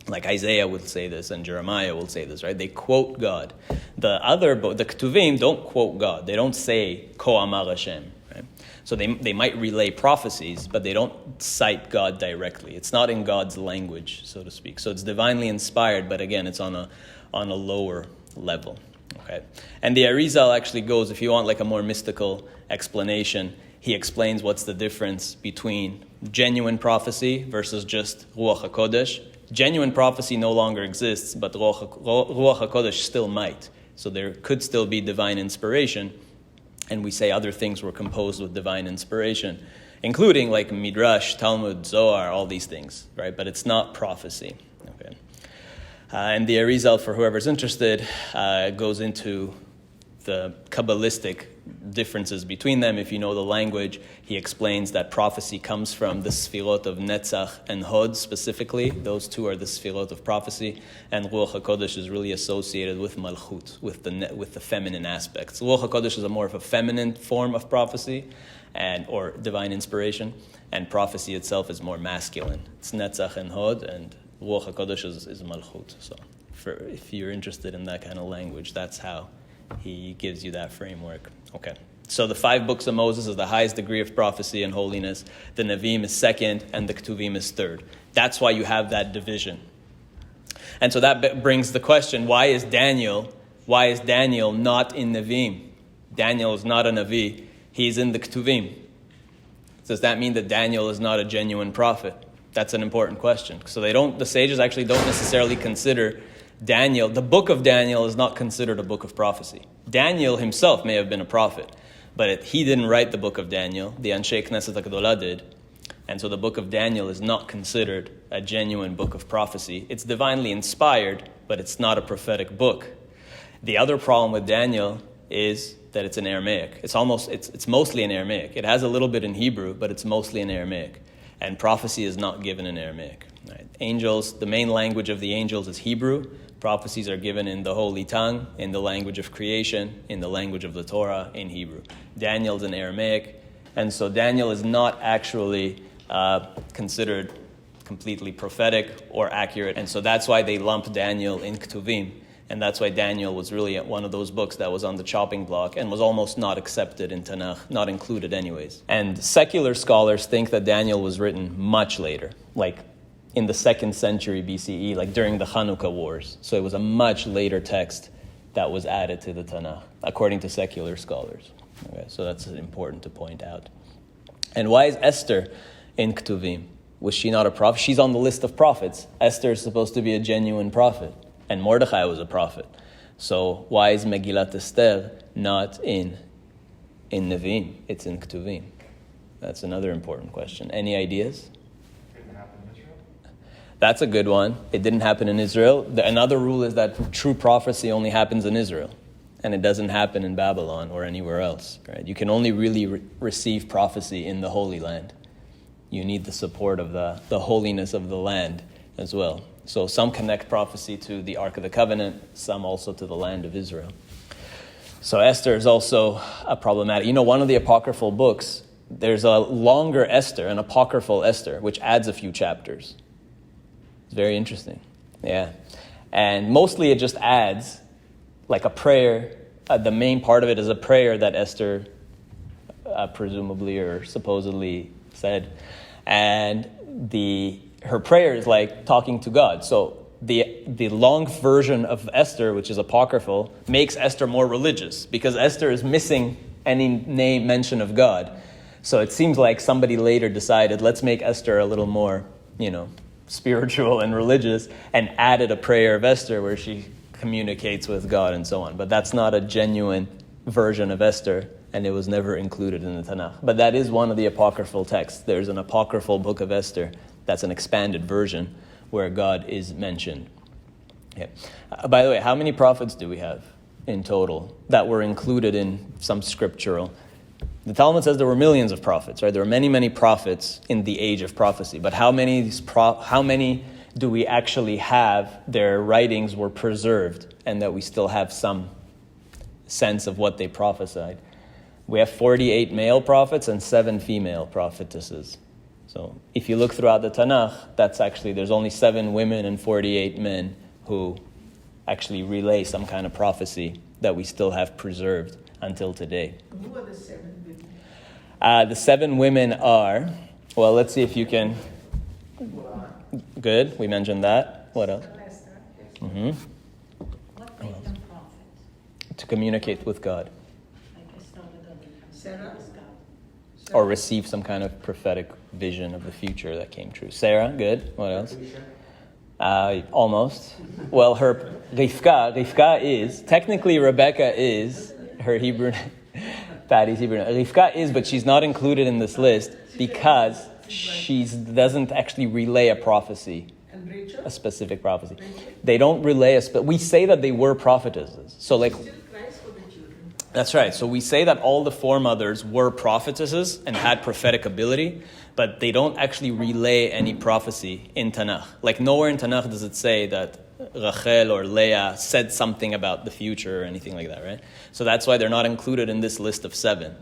Like Isaiah will say this and Jeremiah will say this, right? They quote God. The Ktuvim don't quote God. They don't say, Ko Amar Hashem, right? So they might relay prophecies, but they don't cite God directly. It's not in God's language, so to speak. So it's divinely inspired, but again, it's on a lower level, okay? And the Arizal actually goes, if you want like a more mystical explanation, he explains what's the difference between genuine prophecy versus just Ruach HaKodesh. Genuine prophecy no longer exists, but Ruach HaKodesh still might. So there could still be divine inspiration, and we say other things were composed with divine inspiration, including like Midrash, Talmud, Zohar, all these things, right? But it's not prophecy. Okay. And the Arizal, for whoever's interested, goes into the Kabbalistic differences between them. If you know the language, he explains that prophecy comes from the Sfirot of Netzach and Hod specifically. Those two are the Sfirot of prophecy. And Ruach HaKodesh is really associated with Malchut, with the feminine aspects. Ruach HaKodesh is a more of a feminine form of prophecy or divine inspiration. And prophecy itself is more masculine. It's Netzach and Hod, and Ruach HaKodesh is Malchut. So if you're interested in that kind of language, that's how he gives you that framework. Okay. So the 5 books of Moses is the highest degree of prophecy and holiness. The Nevi'im is second, and the Ketuvim is third. That's why you have that division. And so that brings the question, why is Daniel not in Nevi'im? Daniel is not a Navi. He's in the Ketuvim. Does that mean that Daniel is not a genuine prophet? That's an important question. So the sages actually don't necessarily consider Daniel, the book of Daniel is not considered a book of prophecy. Daniel himself may have been a prophet, but he didn't write the book of Daniel. The Anshe Knesset HaGedolah did. And so the book of Daniel is not considered a genuine book of prophecy. It's divinely inspired, but it's not a prophetic book. The other problem with Daniel is that it's in Aramaic. It's mostly in Aramaic. It has a little bit in Hebrew, but it's mostly in Aramaic. And prophecy is not given in Aramaic. Right? Angels, the main language of the angels is Hebrew. Prophecies are given in the holy tongue, in the language of creation, in the language of the Torah, in Hebrew. Daniel's in Aramaic, and so Daniel is not actually considered completely prophetic or accurate, and so that's why they lump Daniel in Ketuvim, and that's why Daniel was really one of those books that was on the chopping block and was almost not accepted in Tanakh, not included anyways. And secular scholars think that Daniel was written much later, like in the 2nd century BCE, like during the Hanukkah Wars. So it was a much later text that was added to the Tanakh, according to secular scholars. Okay, so that's important to point out. And why is Esther in Ketuvim? Was she not a prophet? She's on the list of prophets. Esther is supposed to be a genuine prophet, and Mordechai was a prophet. So why is Megillat Esther not in Nevi'im? It's in Ketuvim. That's another important question. Any ideas? That's a good one. It didn't happen in Israel. Another rule is that true prophecy only happens in Israel, and it doesn't happen in Babylon or anywhere else. Right? You can only really receive prophecy in the Holy Land. You need the support of the holiness of the land as well. So some connect prophecy to the Ark of the Covenant, some also to the land of Israel. So Esther is also a problematic. One of the apocryphal books, there's a longer Esther, an apocryphal Esther, which adds a few chapters. It's very interesting. Yeah. And mostly it just adds like a prayer. The main part of it is a prayer that Esther presumably or supposedly said. And her prayer is like talking to God. So the long version of Esther, which is apocryphal, makes Esther more religious because Esther is missing any mention of God. So it seems like somebody later decided, let's make Esther a little more, spiritual and religious, and added a prayer of Esther where she communicates with God and so on. But that's not a genuine version of Esther, and it was never included in the Tanakh. But that is one of the apocryphal texts. There's an apocryphal Book of Esther that's an expanded version where God is mentioned. Yeah. By the way, how many prophets do we have in total that were included in some scriptural? The Talmud says there were millions of prophets, right? There were many, many prophets in the age of prophecy. But how many do we actually have their writings were preserved and that we still have some sense of what they prophesied? We have 48 male prophets and 7 female prophetesses. So if you look throughout the Tanakh, there's only 7 women and 48 men who actually relay some kind of prophecy that we still have preserved until today. Who are the 7 women? The 7 women are, well, let's see if you can. Good, we mentioned that. What else? Mm-hmm. What made them prophets? To communicate with God. I guess not Sarah? Or receive some kind of prophetic vision of the future that came true. Sarah, good. What else? Almost. Well, her Rivka is, technically Rebecca is her Hebrew, Patty's Hebrew. Rivka is, but she's not included in this list because she doesn't actually relay a prophecy. And Rachel? a specific prophecy. They don't relay we say that they were prophetesses. So like, Still cries for the children. that's right. So we say that all the foremothers were prophetesses and had prophetic ability, but they don't actually relay any prophecy in Tanakh. Like nowhere in Tanakh does it say that Rachel or Leah said something about the future or anything like that, right? So that's why they're not included in this list of 7.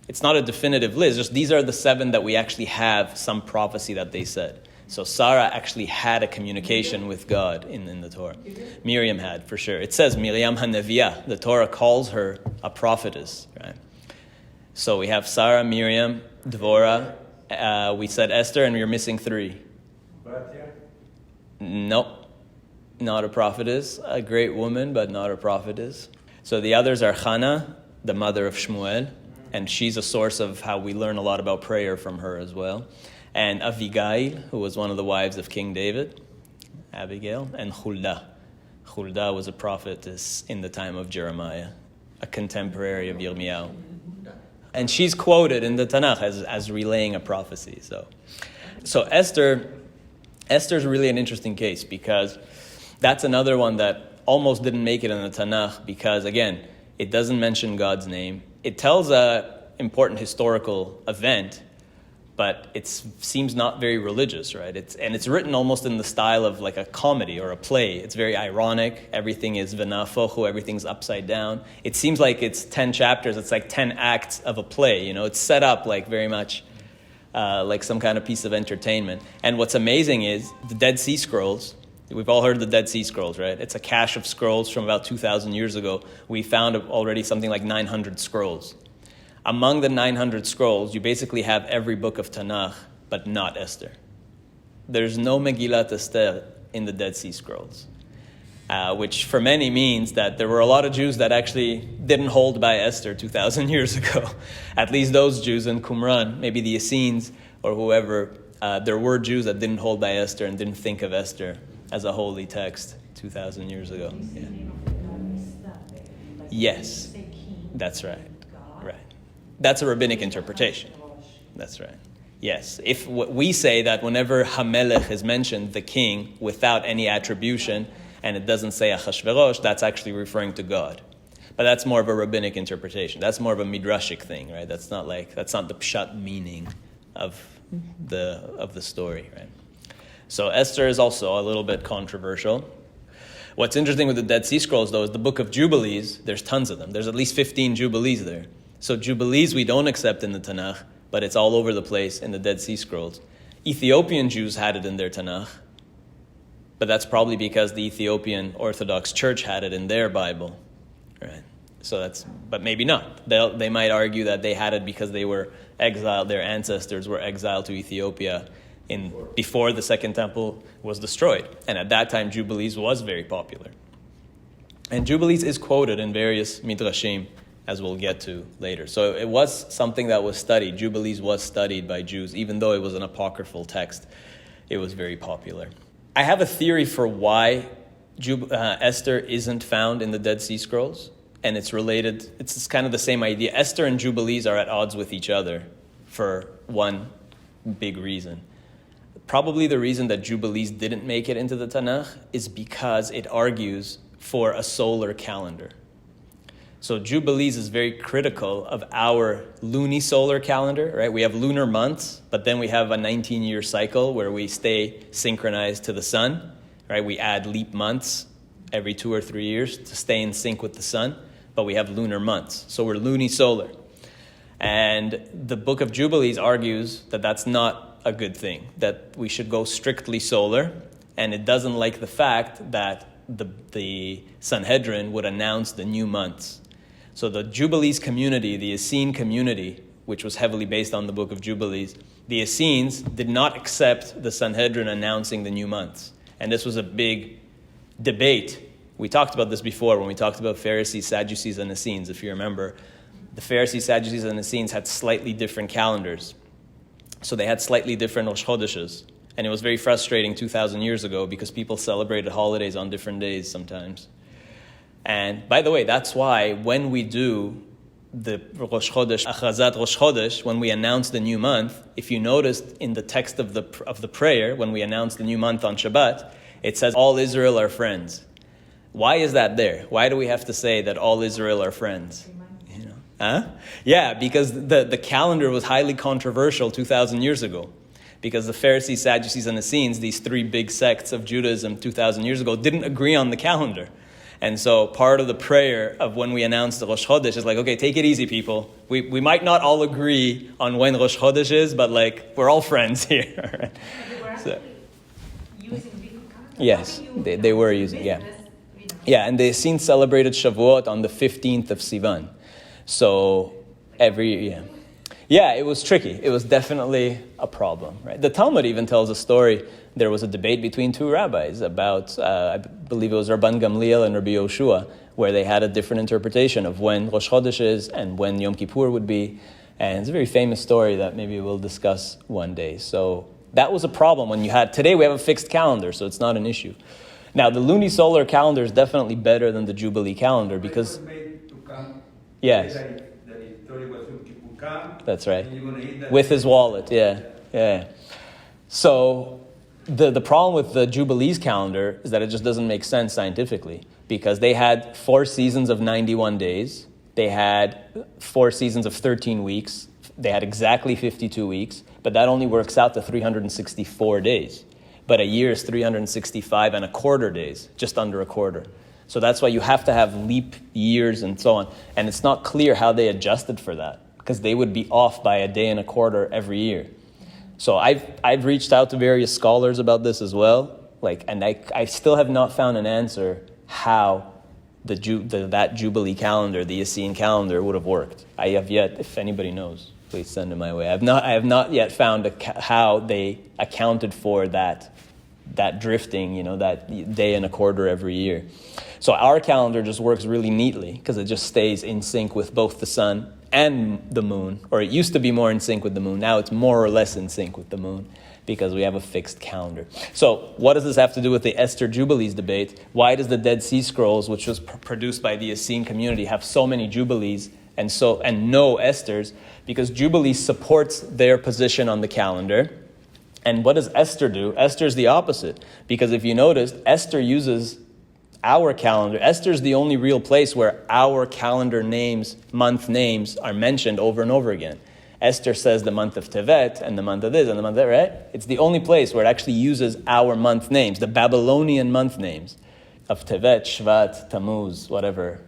It's not a definitive list, just these are the 7 that we actually have some prophecy that they said. So Sarah actually had a communication with God in the Torah. Miriam had, for sure. It says Miriam HaNeviah. The Torah calls her a prophetess, right? So we have Sarah, Miriam, Dvorah. We said Esther, and we are missing 3. Nope, not a prophetess. A great woman, but not a prophetess. So the others are Hannah, the mother of Shmuel, and she's a source of how we learn a lot about prayer from her as well. And Abigail, who was one of the wives of King David, Abigail, and Huldah. Huldah was a prophetess in the time of Jeremiah, a contemporary of Yirmiyahu. And she's quoted in the Tanakh as relaying a prophecy. So Esther's really an interesting case because that's another one that almost didn't make it in the Tanakh because, again, it doesn't mention God's name. It tells an important historical event, but it seems not very religious, right? It's written almost in the style of like a comedy or a play. It's very ironic. Everything is v'nafochu, everything's upside down. It seems like it's 10 chapters. It's like 10 acts of a play. It's set up like very much like some kind of piece of entertainment. And what's amazing is the Dead Sea Scrolls. We've all heard of the Dead Sea Scrolls, right? It's a cache of scrolls from about 2,000 years ago. We found already something like 900 scrolls. Among the 900 scrolls, you basically have every book of Tanakh, but not Esther. There's no Megillat Esther in the Dead Sea Scrolls, which for many means that there were a lot of Jews that actually didn't hold by Esther 2,000 years ago. At least those Jews in Qumran, maybe the Essenes or whoever, there were Jews that didn't hold by Esther and didn't think of Esther as a holy text 2,000 years ago. Yeah. Yes, that's right. Right. That's a rabbinic interpretation. That's right. Yes. If we say that whenever Hamelech is mentioned, the king, without any attribution, and it doesn't say Achashverosh, that's actually referring to God. But that's more of a rabbinic interpretation. That's more of a midrashic thing, right? That's not the pshat meaning of the story, right? So Esther is also a little bit controversial. What's interesting with the Dead Sea Scrolls, though, is the Book of Jubilees. There's tons of them. There's at least 15 Jubilees there. So Jubilees we don't accept in the Tanakh, but it's all over the place in the Dead Sea Scrolls. Ethiopian Jews had it in their Tanakh, but that's probably because the Ethiopian Orthodox Church had it in their Bible, right? But maybe not. They might argue that they had it because they were exiled. Their ancestors were exiled to Ethiopia before the Second Temple was destroyed. And at that time, Jubilees was very popular. And Jubilees is quoted in various midrashim, as we'll get to later. So it was something that was studied. Jubilees was studied by Jews. Even though it was an apocryphal text, it was very popular. I have a theory for why Esther isn't found in the Dead Sea Scrolls. And it's related, it's kind of the same idea. Esther and Jubilees are at odds with each other for one big reason. Probably the reason that Jubilees didn't make it into the Tanakh is because it argues for a solar calendar. So Jubilees is very critical of our lunisolar calendar, right? We have lunar months, but then we have a 19-year cycle where we stay synchronized to the sun, right? We add leap months every 2 or 3 years to stay in sync with the sun, but we have lunar months. So we're lunisolar. And the Book of Jubilees argues that that's not a good thing, that we should go strictly solar, and it doesn't like the fact that the Sanhedrin would announce the new months. So the Jubilees community, the Essene community, which was heavily based on the Book of Jubilees, the Essenes did not accept the Sanhedrin announcing the new months. And this was a big debate. We talked about this before when we talked about Pharisees, Sadducees, and Essenes. If you remember, the Pharisees, Sadducees, and Essenes had slightly different calendars. So they had slightly different Rosh Chodeshes. And it was very frustrating 2,000 years ago because people celebrated holidays on different days sometimes. And by the way, that's why when we do the Rosh Chodesh, Achrazat Rosh Chodesh, when we announce the new month, if you noticed in the text of the prayer, when we announce the new month on Shabbat, it says, all Israel are friends. Why is that there? Why do we have to say that all Israel are friends? You know? Huh? Yeah, because the calendar was highly controversial 2,000 years ago. Because the Pharisees, Sadducees, and Essenes, these three big sects of Judaism 2,000 years ago, didn't agree on the calendar. And so part of the prayer of when we announce the Rosh Chodesh is like, okay, take it easy, people. We might not all agree on when Rosh Chodesh is, but like, we're all friends here. Right? They were actually using different calendars. Yes, they were using, yeah. Yeah, and the Essenes celebrated Shavuot on the 15th of Sivan. So yeah, it was tricky. It was definitely a problem, right? The Talmud even tells a story. There was a debate between two rabbis about, I believe it was Rabban Gamliel and Rabbi Yoshua, where they had a different interpretation of when Rosh Chodesh is and when Yom Kippur would be. And it's a very famous story that maybe we'll discuss one day. So that was a problem when today we have a fixed calendar, so it's not an issue. Now, the lunisolar calendar is definitely better than the Jubilee calendar because... Yes. That's right. With his wallet, yeah. So the problem with the Jubilees calendar is that it just doesn't make sense scientifically because they had 4 seasons of 91 days. They had 4 seasons of 13 weeks. They had exactly 52 weeks, but that only works out to 364 days. But a year is 365 and a quarter days, just under a quarter. So that's why you have to have leap years and so on. And it's not clear how they adjusted for that, because they would be off by a day and a quarter every year. So I've reached out to various scholars about this as well, and I still have not found an answer how that Jubilee calendar, the Essene calendar, would have worked. I have yet, if anybody knows, please send it my way. I have not yet found how they accounted for that drifting, that day and a quarter every year. So our calendar just works really neatly because it just stays in sync with both the sun and the moon, or it used to be more in sync with the moon. Now it's more or less in sync with the moon because we have a fixed calendar. So what does this have to do with the Esther Jubilees debate? Why does the Dead Sea Scrolls, which was produced by the Essene community, have so many Jubilees and no Esthers? Because Jubilee supports their position on the calendar. And what does Esther do? Esther is the opposite. Because if you noticed, Esther uses our calendar. Esther is the only real place where our calendar names, month names, are mentioned over and over again. Esther says the month of Tevet and the month of this and the month of that, right? It's the only place where it actually uses our month names, the Babylonian month names of Tevet, Shvat, Tammuz, whatever,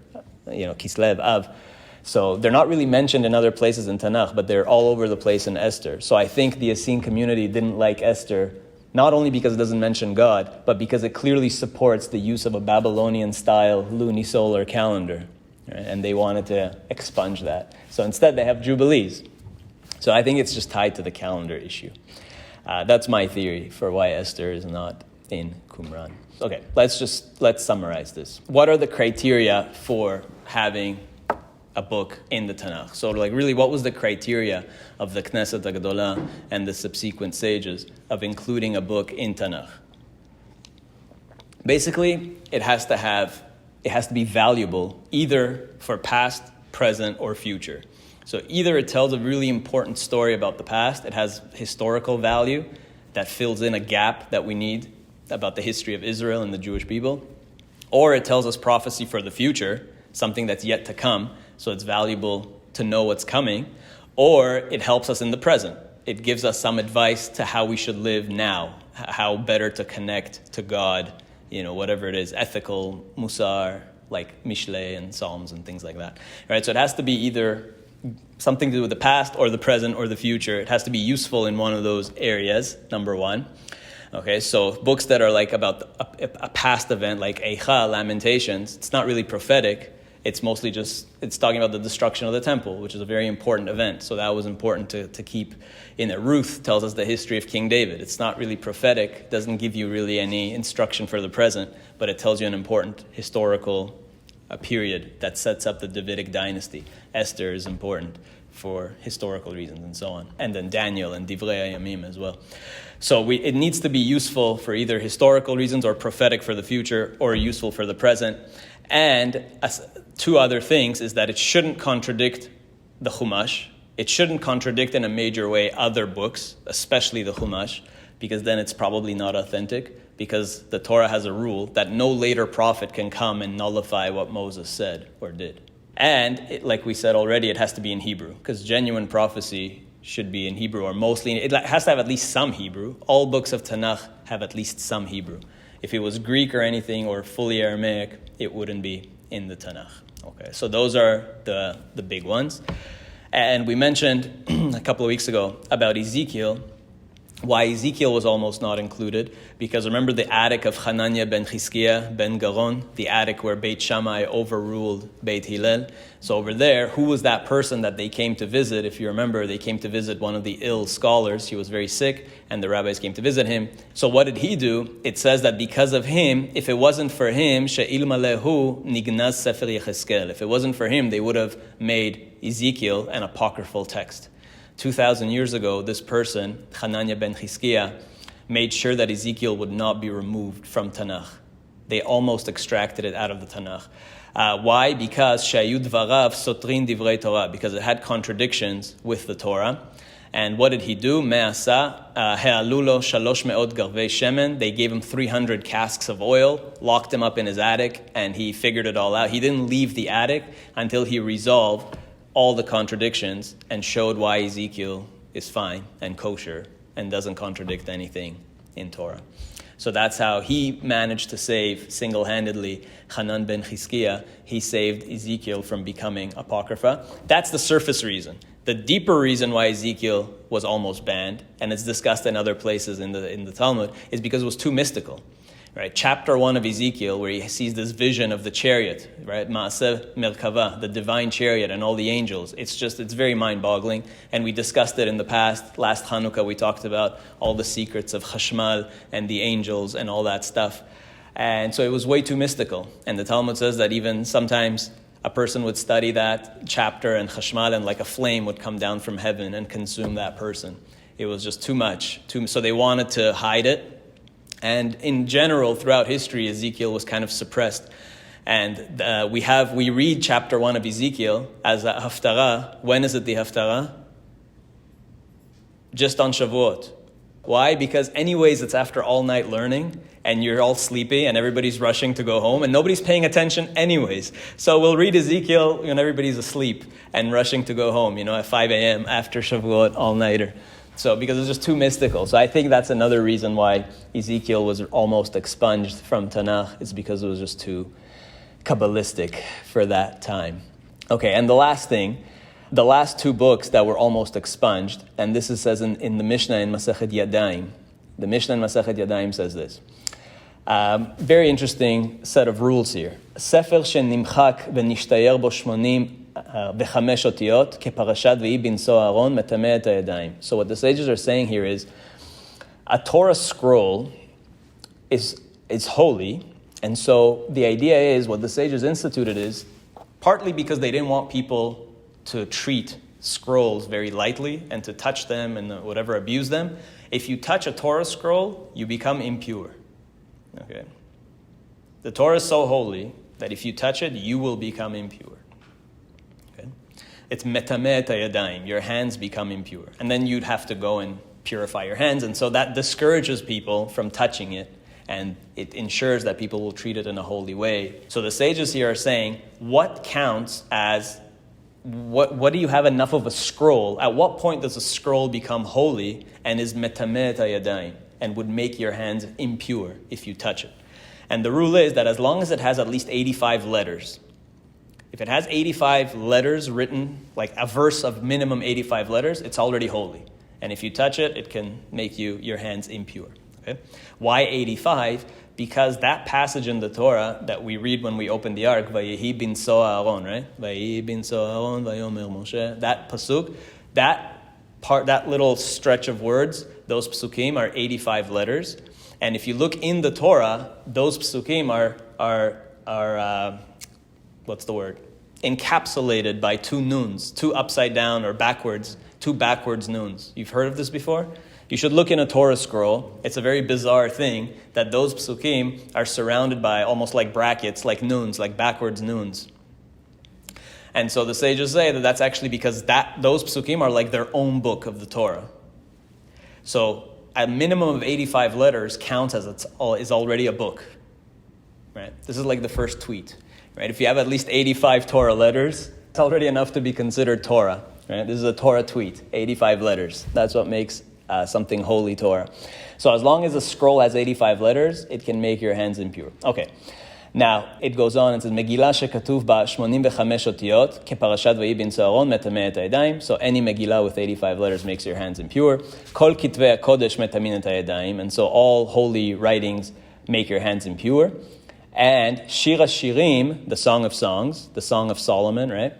Kislev, Av. So they're not really mentioned in other places in Tanakh, but they're all over the place in Esther. So I think the Essene community didn't like Esther, not only because it doesn't mention God, but because it clearly supports the use of a Babylonian-style lunisolar calendar. Right? And they wanted to expunge that. So instead they have Jubilees. So I think it's just tied to the calendar issue. That's my theory for why Esther is not in Qumran. Okay, let's summarize this. What are the criteria for having a book in the Tanakh? So really, what was the criteria of the Knesset HaGedolah and the subsequent sages of including a book in Tanakh? Basically, it has to be valuable either for past, present, or future. So either it tells a really important story about the past, it has historical value that fills in a gap that we need about the history of Israel and the Jewish people, or it tells us prophecy for the future, something that's yet to come, so it's valuable to know what's coming, or it helps us in the present. It gives us some advice to how we should live now, how better to connect to God, whatever it is, ethical, musar, like Mishlei and Psalms and things like that. Right? So it has to be either something to do with the past or the present or the future. It has to be useful in one of those areas, number one. Okay, so books that are like about a past event, like Eicha, Lamentations, it's not really prophetic. It's mostly it's talking about the destruction of the temple, which is a very important event. So that was important to keep in there. Ruth tells us the history of King David. It's not really prophetic, doesn't give you really any instruction for the present, but it tells you an important historical period that sets up the Davidic dynasty. Esther is important for historical reasons and so on. And then Daniel and Divrei Hayamim as well. So it needs to be useful for either historical reasons or prophetic for the future or useful for the present. And two other things is that it shouldn't contradict the Chumash. It shouldn't contradict in a major way other books, especially the Chumash, because then it's probably not authentic, because the Torah has a rule that no later prophet can come and nullify what Moses said or did. And, like we said already, it has to be in Hebrew, because genuine prophecy should be in Hebrew, or mostly, it has to have at least some Hebrew. All books of Tanakh have at least some Hebrew. If it was Greek or anything, or fully Aramaic, it wouldn't be in the Tanakh. Okay, so those are the big ones. And we mentioned a couple of weeks ago about Ezekiel, why Ezekiel was almost not included, because remember the attic of Hananiah ben Chizkiah ben Garon, the attic where Beit Shammai overruled Beit Hillel. So over there, who was that person that they came to visit? If you remember, they came to visit one of the ill scholars. He was very sick, and the rabbis came to visit him. So what did he do? It says that because of him, if it wasn't for him, she'il malehu nignaz sefer Yecheskel. If it wasn't for him, they would have made Ezekiel an apocryphal text. 2,000 years ago, this person, Hananiah ben Chizkiah, made sure that Ezekiel would not be removed from Tanakh. They almost extracted it out of the Tanakh. Why? Because shayu dvarav sotrin divrei Torah, because it had contradictions with the Torah. And what did he do? Me'asa he'alulo shalosh me'od garvei shemen. They gave him 300 casks of oil, locked him up in his attic, and he figured it all out. He didn't leave the attic until he resolved all the contradictions and showed why Ezekiel is fine and kosher and doesn't contradict anything in Torah. So that's how he managed to save single-handedly Hanan ben Chizkiah. He saved Ezekiel from becoming Apocrypha. That's the surface reason. The deeper reason why Ezekiel was almost banned, and it's discussed in other places in the Talmud, is because it was too mystical. Right, chapter 1 of Ezekiel, where he sees this vision of the chariot, right, Maaseh Merkava, the divine chariot and all the angels. It's very mind-boggling, and we discussed it in the past. Last Hanukkah, we talked about all the secrets of Chashmal and the angels and all that stuff. And so it was way too mystical. And the Talmud says that even sometimes a person would study that chapter and Chashmal, and like a flame would come down from heaven and consume that person. It was just too much. So they wanted to hide it. And in general, throughout history, Ezekiel was kind of suppressed. And we read chapter 1 of Ezekiel as a haftarah. When is it the haftarah? Just on Shavuot. Why? Because anyways, it's after all night learning, and you're all sleepy, and everybody's rushing to go home, and nobody's paying attention anyways. So we'll read Ezekiel when everybody's asleep and rushing to go home, at 5 a.m. after Shavuot, all-nighter. So, because it's just too mystical. So I think that's another reason why Ezekiel was almost expunged from Tanakh, is because it was just too Kabbalistic for that time. Okay, and the last thing, the last two books that were almost expunged, and this says in the Mishnah in Masechet Yadayim. The Mishnah in Masechet Yadayim says this. Very interesting set of rules here. Sefer shenimchak v'nishtayer bo shmonim v'chamesh otiyot keparashat v'yi binso Aaron metameh et hayadayim. So what the sages are saying here is, a Torah scroll is holy, and so the idea is, what the sages instituted is, partly because they didn't want people to treat scrolls very lightly and to touch them and whatever, abuse them. If you touch a Torah scroll, you become impure. Okay, the Torah is so holy that if you touch it, you will become impure. Okay, it's metameh et hayadayim. Your hands become impure, and then you'd have to go and purify your hands, and so that discourages people from touching it, and it ensures that people will treat it in a holy way. So the sages here are saying, what counts as what do you have enough of a scroll? At what point does a scroll become holy and is metameh et hayadayim, and would make your hands impure if you touch it? And the rule is that as long as it has at least 85 letters, if it has 85 letters written, like a verse of minimum 85 letters, it's already holy. And if you touch it, it can make your hands impure. Okay? Why 85? Because that passage in the Torah that we read when we open the Ark, Vayehi binso Aaron, right? Vayehi binso Aaron, Vayomer Moshe, that pasuk, that little stretch of words, those psukim are 85 letters. And if you look in the Torah, those psukim are what's the word? Encapsulated by two nuns, two upside down or backwards, two backwards nuns. You've heard of this before? You should look in a Torah scroll. It's a very bizarre thing that those psukim are surrounded by almost like brackets, like nuns, like backwards nuns. And so the sages say that that's actually because those psukim are like their own book of the Torah. So a minimum of 85 letters counts as is already a book. Right? This is like the first tweet. Right? If you have at least 85 Torah letters, it's already enough to be considered Torah. Right? This is a Torah tweet, 85 letters. That's what makes something holy Torah. So as long as a scroll has 85 letters, it can make your hands impure. Okay. Now, it goes on and says, Megillah shekatuv ba 85 otiyot, keparashat vayi bin Aaron metameh et hayadayim. So any Megillah with 85 letters makes your hands impure. Kol kitvei hakodesh metamin et hayadayim. And so all holy writings make your hands impure. And Shir haShirim, the Song of Songs, the Song of Solomon, right?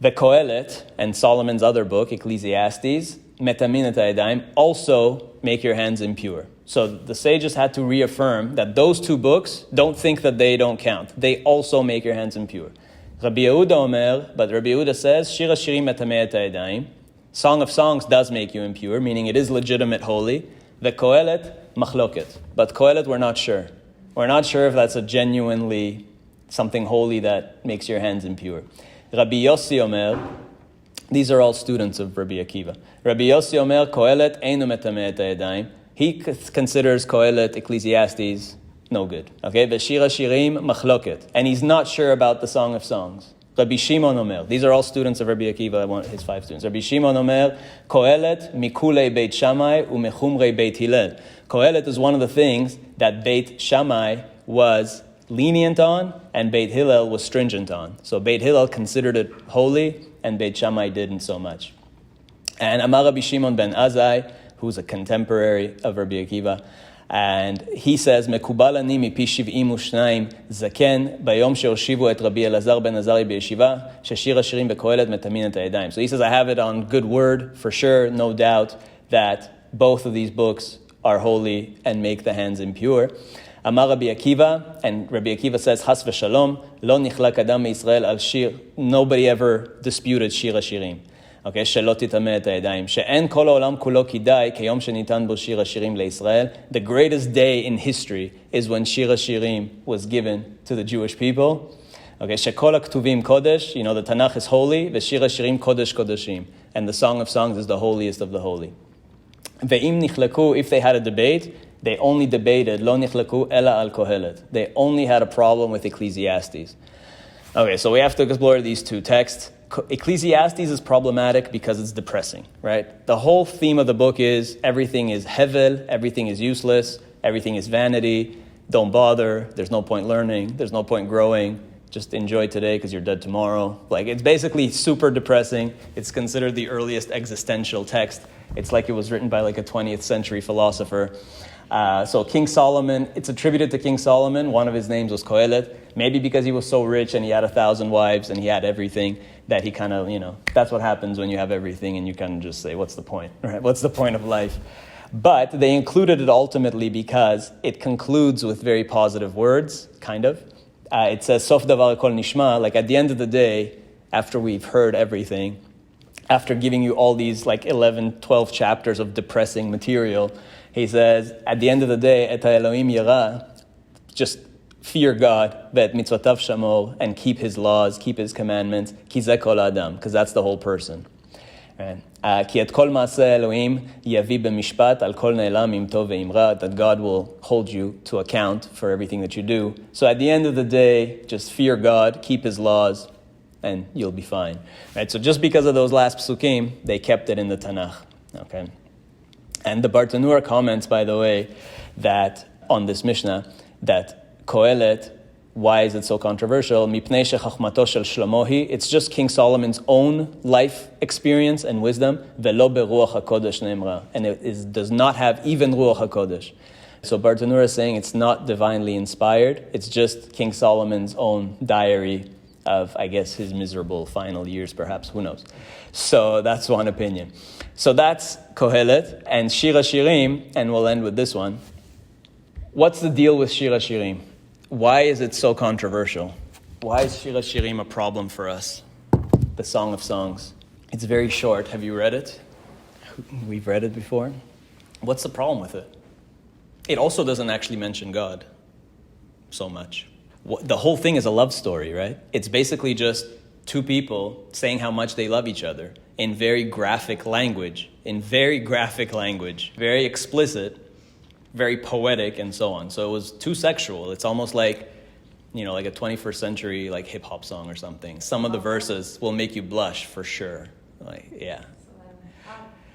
The Kohelet, and Solomon's other book, Ecclesiastes, metamin et hayadayim, also make your hands impure. So the sages had to reaffirm that those two books, don't think that they don't count. They also make your hands impure. Rabbi Yehuda Omer, but Rabbi Yehuda says, Shir haShirim metameh et hayadayim. Song of Songs does make you impure, meaning it is legitimate holy. The Kohelet, machloket. But Kohelet, we're not sure. We're not sure if that's a genuinely something holy that makes your hands impure. Rabbi Yossi Omer, these are all students of Rabbi Akiva. Rabbi Yossi Omer, Kohelet einu metameh et hayadayim. He considers Kohelet, Ecclesiastes, no good. Okay, V'shir haShirim machloket. And he's not sure about the Song of Songs. Rabbi Shimon Omer. These are all students of Rabbi Akiva, his 5 students. Rabbi Shimon Omer, Kohelet mikulei Beit Shammai umechumrei Beit Hillel. Kohelet is one of the things that Beit Shammai was lenient on and Beit Hillel was stringent on. So Beit Hillel considered it holy and Beit Shammai didn't so much. And Amar Rabbi Shimon ben Azai, who's a contemporary of Rabbi Akiva, and he says, "Mekubal ani mipi 72 zaken bayom she'oshivu et Rabbi Elazar ben Azari beyeshiva sheshir haShirim bekohelet metamin et hayadayim." So he says, I have it on good word, for sure, no doubt, that both of these books are holy and make the hands impure. Amar Rabbi Akiva, and Rabbi Akiva says, "Has v'shalom, lo nichlak adam Israel al shir." Nobody ever disputed Shir haShirim. Okay, שלא תטמא את הידיים. שאין כל העולם כולו כדאי כיום שניתן בו שיר השירים לישראל. The greatest day in history is when Shir haShirim was given to the Jewish people. Okay, שכל הכתובים קודש, the Tanakh is holy, ושיר השירים קודש קודשים. And the Song of Songs is the holiest of the holy. ואם נחלקו, if they had a debate, they only debated, לא נחלקו אלא על קהלת. They only had a problem with Ecclesiastes. Okay, so we have to explore these two texts. Ecclesiastes is problematic because it's depressing, right? The whole theme of the book is everything is hevel, everything is useless, everything is vanity, don't bother, there's no point learning, there's no point growing, just enjoy today because you're dead tomorrow. Like, it's basically super depressing. It's considered the earliest existential text. It's like it was written by like a 20th century philosopher. So King Solomon, it's attributed to King Solomon. One of his names was Kohelet. Maybe because he was so rich and he had 1,000 wives and he had everything that he kind of, that's what happens when you have everything and you kind of just say, what's the point, right? What's the point of life? But they included it ultimately because it concludes with very positive words, kind of. It says, Sof davar kol nishma, like at the end of the day, after we've heard everything, after giving you all these like 11, 12 chapters of depressing material, he says, at the end of the day, et Elohim yira, just fear God, ve'et mitzvotav shamor, and keep his laws, keep his commandments, ki ze kol adam, because that's the whole person. Ki et kol maaseh Elohim yavi b'mishpat al kol ne'elam im tov ve'im ra, that God will hold you to account for everything that you do. So at the end of the day, just fear God, keep his laws, and you'll be fine. Right? So just because of those last psukim, they kept it in the Tanakh. Okay. And the Bartanura comments, by the way, that on this Mishnah, that Kohelet, why is it so controversial? Mipnei shechachmato shel Shlomohi, it's just King Solomon's own life experience and wisdom, velo beruach hakodesh neimra, and it does not have even ruach hakodesh. So Bartanura is saying it's not divinely inspired, it's just King Solomon's own diary of, I guess, his miserable final years, perhaps, who knows. So that's one opinion. So that's Kohelet and Shir haShirim, and we'll end with this one. What's the deal with Shir haShirim? Why is it so controversial? Why is Shir haShirim a problem for us? The Song of Songs. It's very short. Have you read it? We've read it before. What's the problem with it? It also doesn't actually mention God so much. The whole thing is a love story, right? It's basically just two people saying how much they love each other in very graphic language, very explicit, very poetic, and so on. So it was too sexual. It's almost like, like a 21st century like hip hop song or something. Some of the verses will make you blush for sure.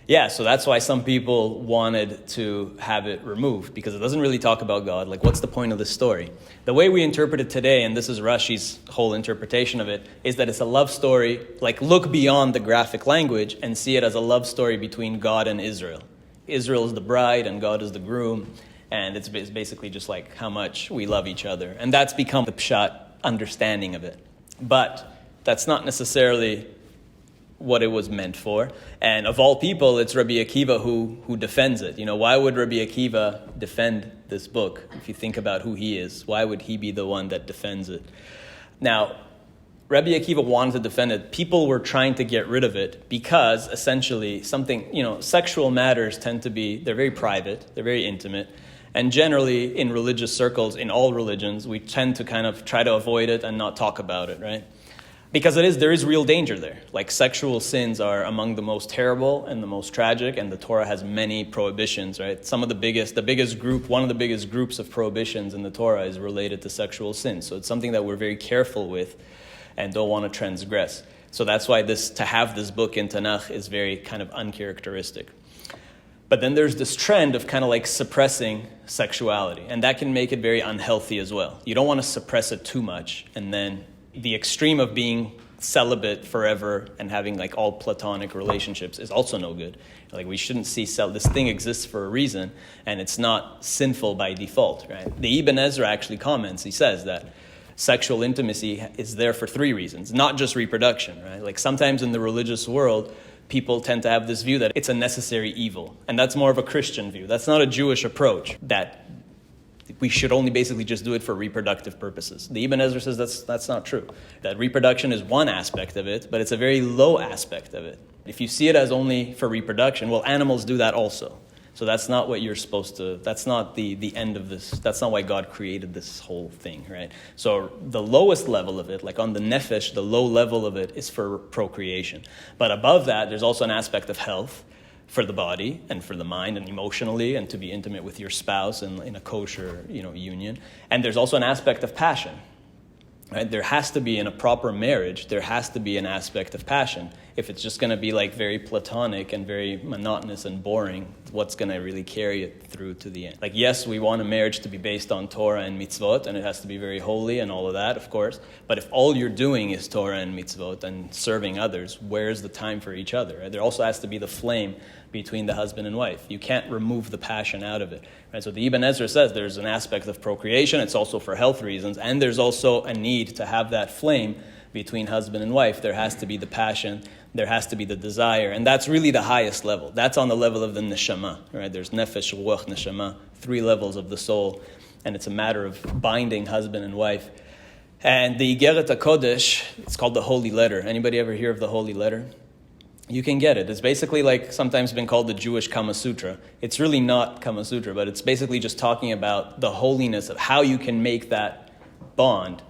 Yeah, so that's why some people wanted to have it removed, because it doesn't really talk about God. Like, what's the point of this story? The way we interpret it today, and this is Rashi's whole interpretation of it, is that it's a love story, like look beyond the graphic language and see it as a love story between God and Israel. Israel is the bride and God is the groom, and it's basically just like how much we love each other. And that's become the pshat understanding of it. But that's not necessarily what it was meant for. And of all people, it's Rabbi Akiva who defends it. Why would Rabbi Akiva defend this book? If you think about who he is, why would he be the one that defends it? Now, Rabbi Akiva wanted to defend it. People were trying to get rid of it because essentially sexual matters tend to be, they're very private, they're very intimate. And generally in religious circles, in all religions, we tend to kind of try to avoid it and not talk about it, right? Because there is real danger there. Like, sexual sins are among the most terrible and the most tragic, and the Torah has many prohibitions, right? One of the biggest groups of prohibitions in the Torah is related to sexual sins. So it's something that we're very careful with and don't want to transgress. So that's why to have this book in Tanakh is very kind of uncharacteristic. But then there's this trend of kind of like suppressing sexuality, and that can make it very unhealthy as well. You don't want to suppress it too much, and then the extreme of being celibate forever and having like all platonic relationships is also no good. Like, we shouldn't see this thing exists for a reason, and it's not sinful by default, right? The Ibn Ezra actually comments, he says that sexual intimacy is there for three reasons, not just reproduction, right? Like, sometimes in the religious world, people tend to have this view that it's a necessary evil, and that's more of a Christian view. That's not a Jewish approach, that we should only basically just do it for reproductive purposes. The Ibn Ezra says that's not true. That reproduction is one aspect of it, but it's a very low aspect of it. If you see it as only for reproduction, well, animals do that also. So that's not what you're supposed to, that's not the end of this, that's not why God created this whole thing, right? So the lowest level of it, like on the nefesh, the low level of it is for procreation. But above that, there's also an aspect of health, for the body and for the mind and emotionally, and to be intimate with your spouse and in a kosher, union. And there's also an aspect of passion, right? There has to be, in a proper marriage, there has to be an aspect of passion. If it's just going to be like very platonic and very monotonous and boring, what's going to really carry it through to the end? Like, yes, we want a marriage to be based on Torah and mitzvot, and it has to be very holy and all of that, of course. But if all you're doing is Torah and mitzvot and serving others, where's the time for each other? Right? There also has to be the flame between the husband and wife. You can't remove the passion out of it. Right? So the Ibn Ezra says there's an aspect of procreation. It's also for health reasons, and there's also a need to have that flame between husband and wife. There has to be the passion. There has to be the desire, and that's really the highest level. That's on the level of the neshama, right? There's nefesh, ruach, neshama, 3 levels of the soul, and it's a matter of binding husband and wife. And the Igeret HaKodesh, it's called the Holy Letter. Anybody ever hear of the Holy Letter? You can get it. It's basically like sometimes been called the Jewish Kama Sutra. It's really not Kama Sutra, but it's basically just talking about the holiness of how you can make that bond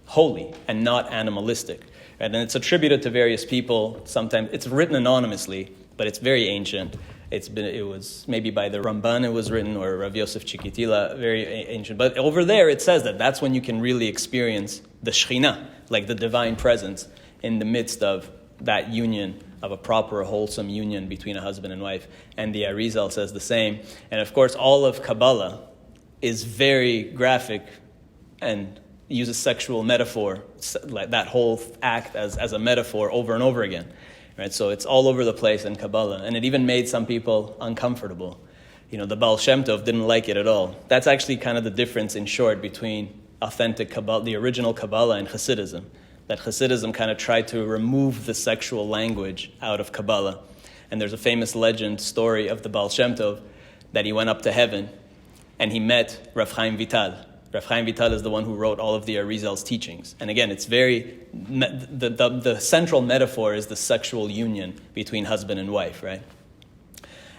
holy and not animalistic. And it's attributed to various people. Sometimes it's written anonymously, but it's very ancient. It was maybe by the Ramban it was written, or Rav Yosef Chikitila, very ancient. But over there it says that that's when you can really experience the Shekhinah, like the divine presence, in the midst of that union, of a proper, wholesome union between a husband and wife. And the Arizal says the same. And of course, all of Kabbalah is very graphic and uses sexual metaphor, like that whole act as a metaphor over and over again, right? So it's all over the place in Kabbalah, and it even made some people uncomfortable. The Baal Shem Tov didn't like it at all. That's actually kind of the difference, in short, between authentic Kabbalah, the original Kabbalah, and Hasidism. That Hasidism kind of tried to remove the sexual language out of Kabbalah. And there's a famous legend story of the Baal Shem Tov that he went up to heaven and he met Rav Chaim Vital. Rav Chaim Vital is the one who wrote all of the Arizal's teachings. And again, it's the central metaphor is the sexual union between husband and wife, right?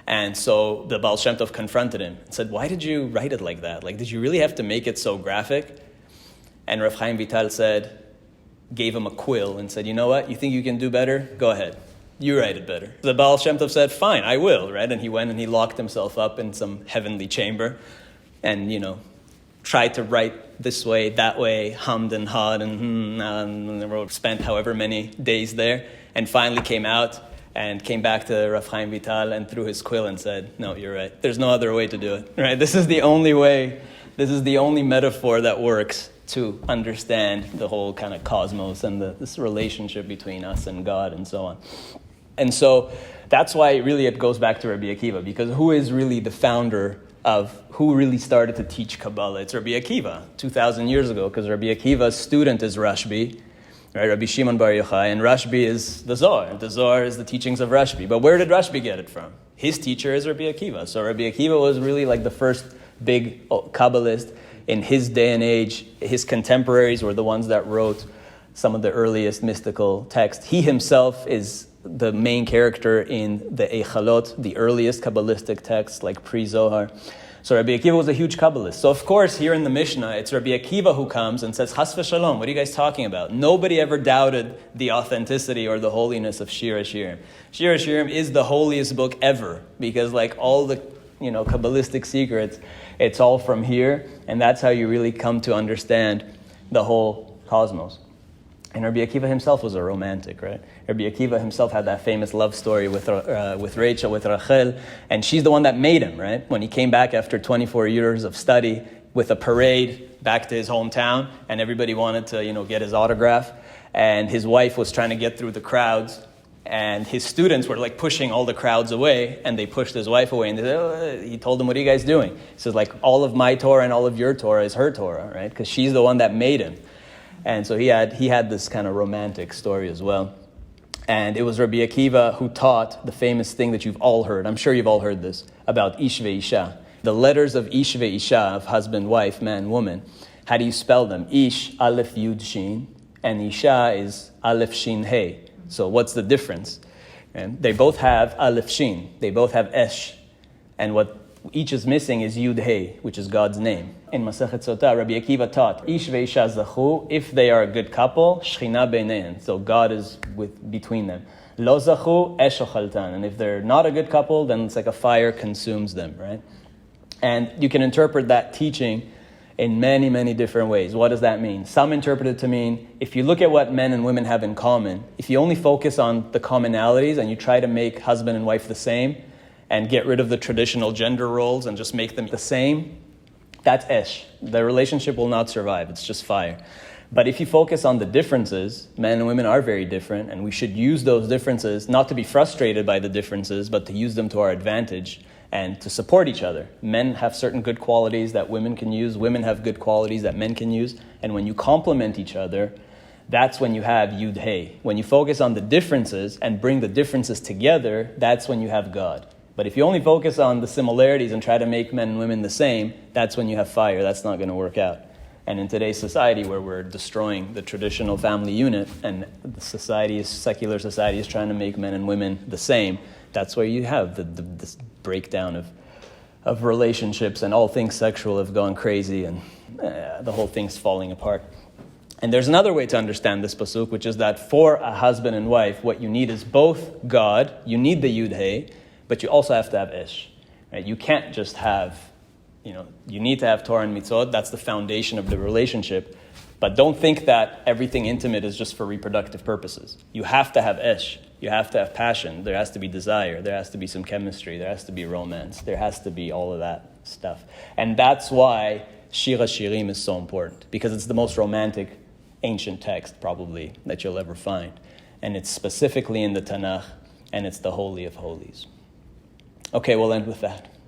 And so the Baal Shem Tov confronted him and said, why did you write it like that? Like, did you really have to make it so graphic? And Rav Chaim Vital said, gave him a quill and said, you know what, you think you can do better? Go ahead. You write it better. The Baal Shem Tov said, fine, I will, right? And he went and he locked himself up in some heavenly chamber and, tried to write this way, that way, hummed and hawed, and spent however many days there, and finally came out and came back to Rav Chaim Vital and threw his quill and said, no, you're right. There's no other way to do it, right? This is the only way, this is the only metaphor that works to understand the whole kind of cosmos and this relationship between us and God and so on. And so that's why really it goes back to Rabbi Akiva, because who is really the founder of who really started to teach Kabbalah? It's Rabbi Akiva, 2,000 years ago, because Rabbi Akiva's student is Rashbi, right? Rabbi Shimon Bar Yochai, and Rashbi is the Zohar. The Zohar is the teachings of Rashbi. But where did Rashbi get it from? His teacher is Rabbi Akiva. So Rabbi Akiva was really like the first big Kabbalist in his day and age. His contemporaries were the ones that wrote some of the earliest mystical texts. He himself is the main character in the Eichalot, the earliest Kabbalistic texts like pre-Zohar. So Rabbi Akiva was a huge Kabbalist. So of course, here in the Mishnah, it's Rabbi Akiva who comes and says, Chas v'shalom, what are you guys talking about? Nobody ever doubted the authenticity or the holiness of Shir haShirim. Shir haShirim is the holiest book ever, because like all the Kabbalistic secrets, it's all from here, and that's how you really come to understand the whole cosmos. And Rabbi Akiva himself was a romantic, right? Rabbi Akiva himself had that famous love story with Rachel, with Rachel, and she's the one that made him, right? When he came back after 24 years of study with a parade back to his hometown, and everybody wanted to, get his autograph, and his wife was trying to get through the crowds, and his students were like pushing all the crowds away, and they pushed his wife away, and he told them, what are you guys doing? He says, like, all of my Torah and all of your Torah is her Torah, right? Because she's the one that made him. And so he had this kind of romantic story as well. And it was Rabbi Akiva who taught the famous thing that you've all heard. I'm sure you've all heard this, about Ish ve'isha. The letters of Ish ve'isha, of husband, wife, man, woman. How do you spell them? Ish, Aleph, Yud, Shin. And Isha is Aleph, Shin, Hey. So what's the difference? And they both have Aleph, Shin. They both have Esh. And what each is missing is Yud, Hey, which is God's name. In Masechet Sotah, Rabbi Akiva taught, Ish ve'isha zachu, if they are a good couple, Shechina beinein, so God is between them. Lo zachu, esh ochaltan, and if they're not a good couple, then it's like a fire consumes them, right? And you can interpret that teaching in many, many different ways. What does that mean? Some interpret it to mean, if you look at what men and women have in common, if you only focus on the commonalities and you try to make husband and wife the same, and get rid of the traditional gender roles and just make them the same, that's esh. The relationship will not survive. It's just fire. But if you focus on the differences, men and women are very different, and we should use those differences, not to be frustrated by the differences, but to use them to our advantage and to support each other. Men have certain good qualities that women can use. Women have good qualities that men can use. And when you complement each other, that's when you have Yud Hey. When you focus on the differences and bring the differences together, that's when you have God. But if you only focus on the similarities and try to make men and women the same, that's when you have fire. That's not going to work out. And in today's society, where we're destroying the traditional family unit, and the secular society is trying to make men and women the same, that's where you have this breakdown of relationships, and all things sexual have gone crazy, and the whole thing's falling apart. And there's another way to understand this pasuk, which is that for a husband and wife, what you need is both God, you need the Yud Hey, but you also have to have Ish. Right? You can't just have, you need to have Torah and Mitzvot. That's the foundation of the relationship. But don't think that everything intimate is just for reproductive purposes. You have to have Ish. You have to have passion. There has to be desire. There has to be some chemistry. There has to be romance. There has to be all of that stuff. And that's why Shir haShirim is so important, because it's the most romantic ancient text, probably, that you'll ever find. And it's specifically in the Tanakh, and it's the Holy of Holies. Okay, we'll end with that.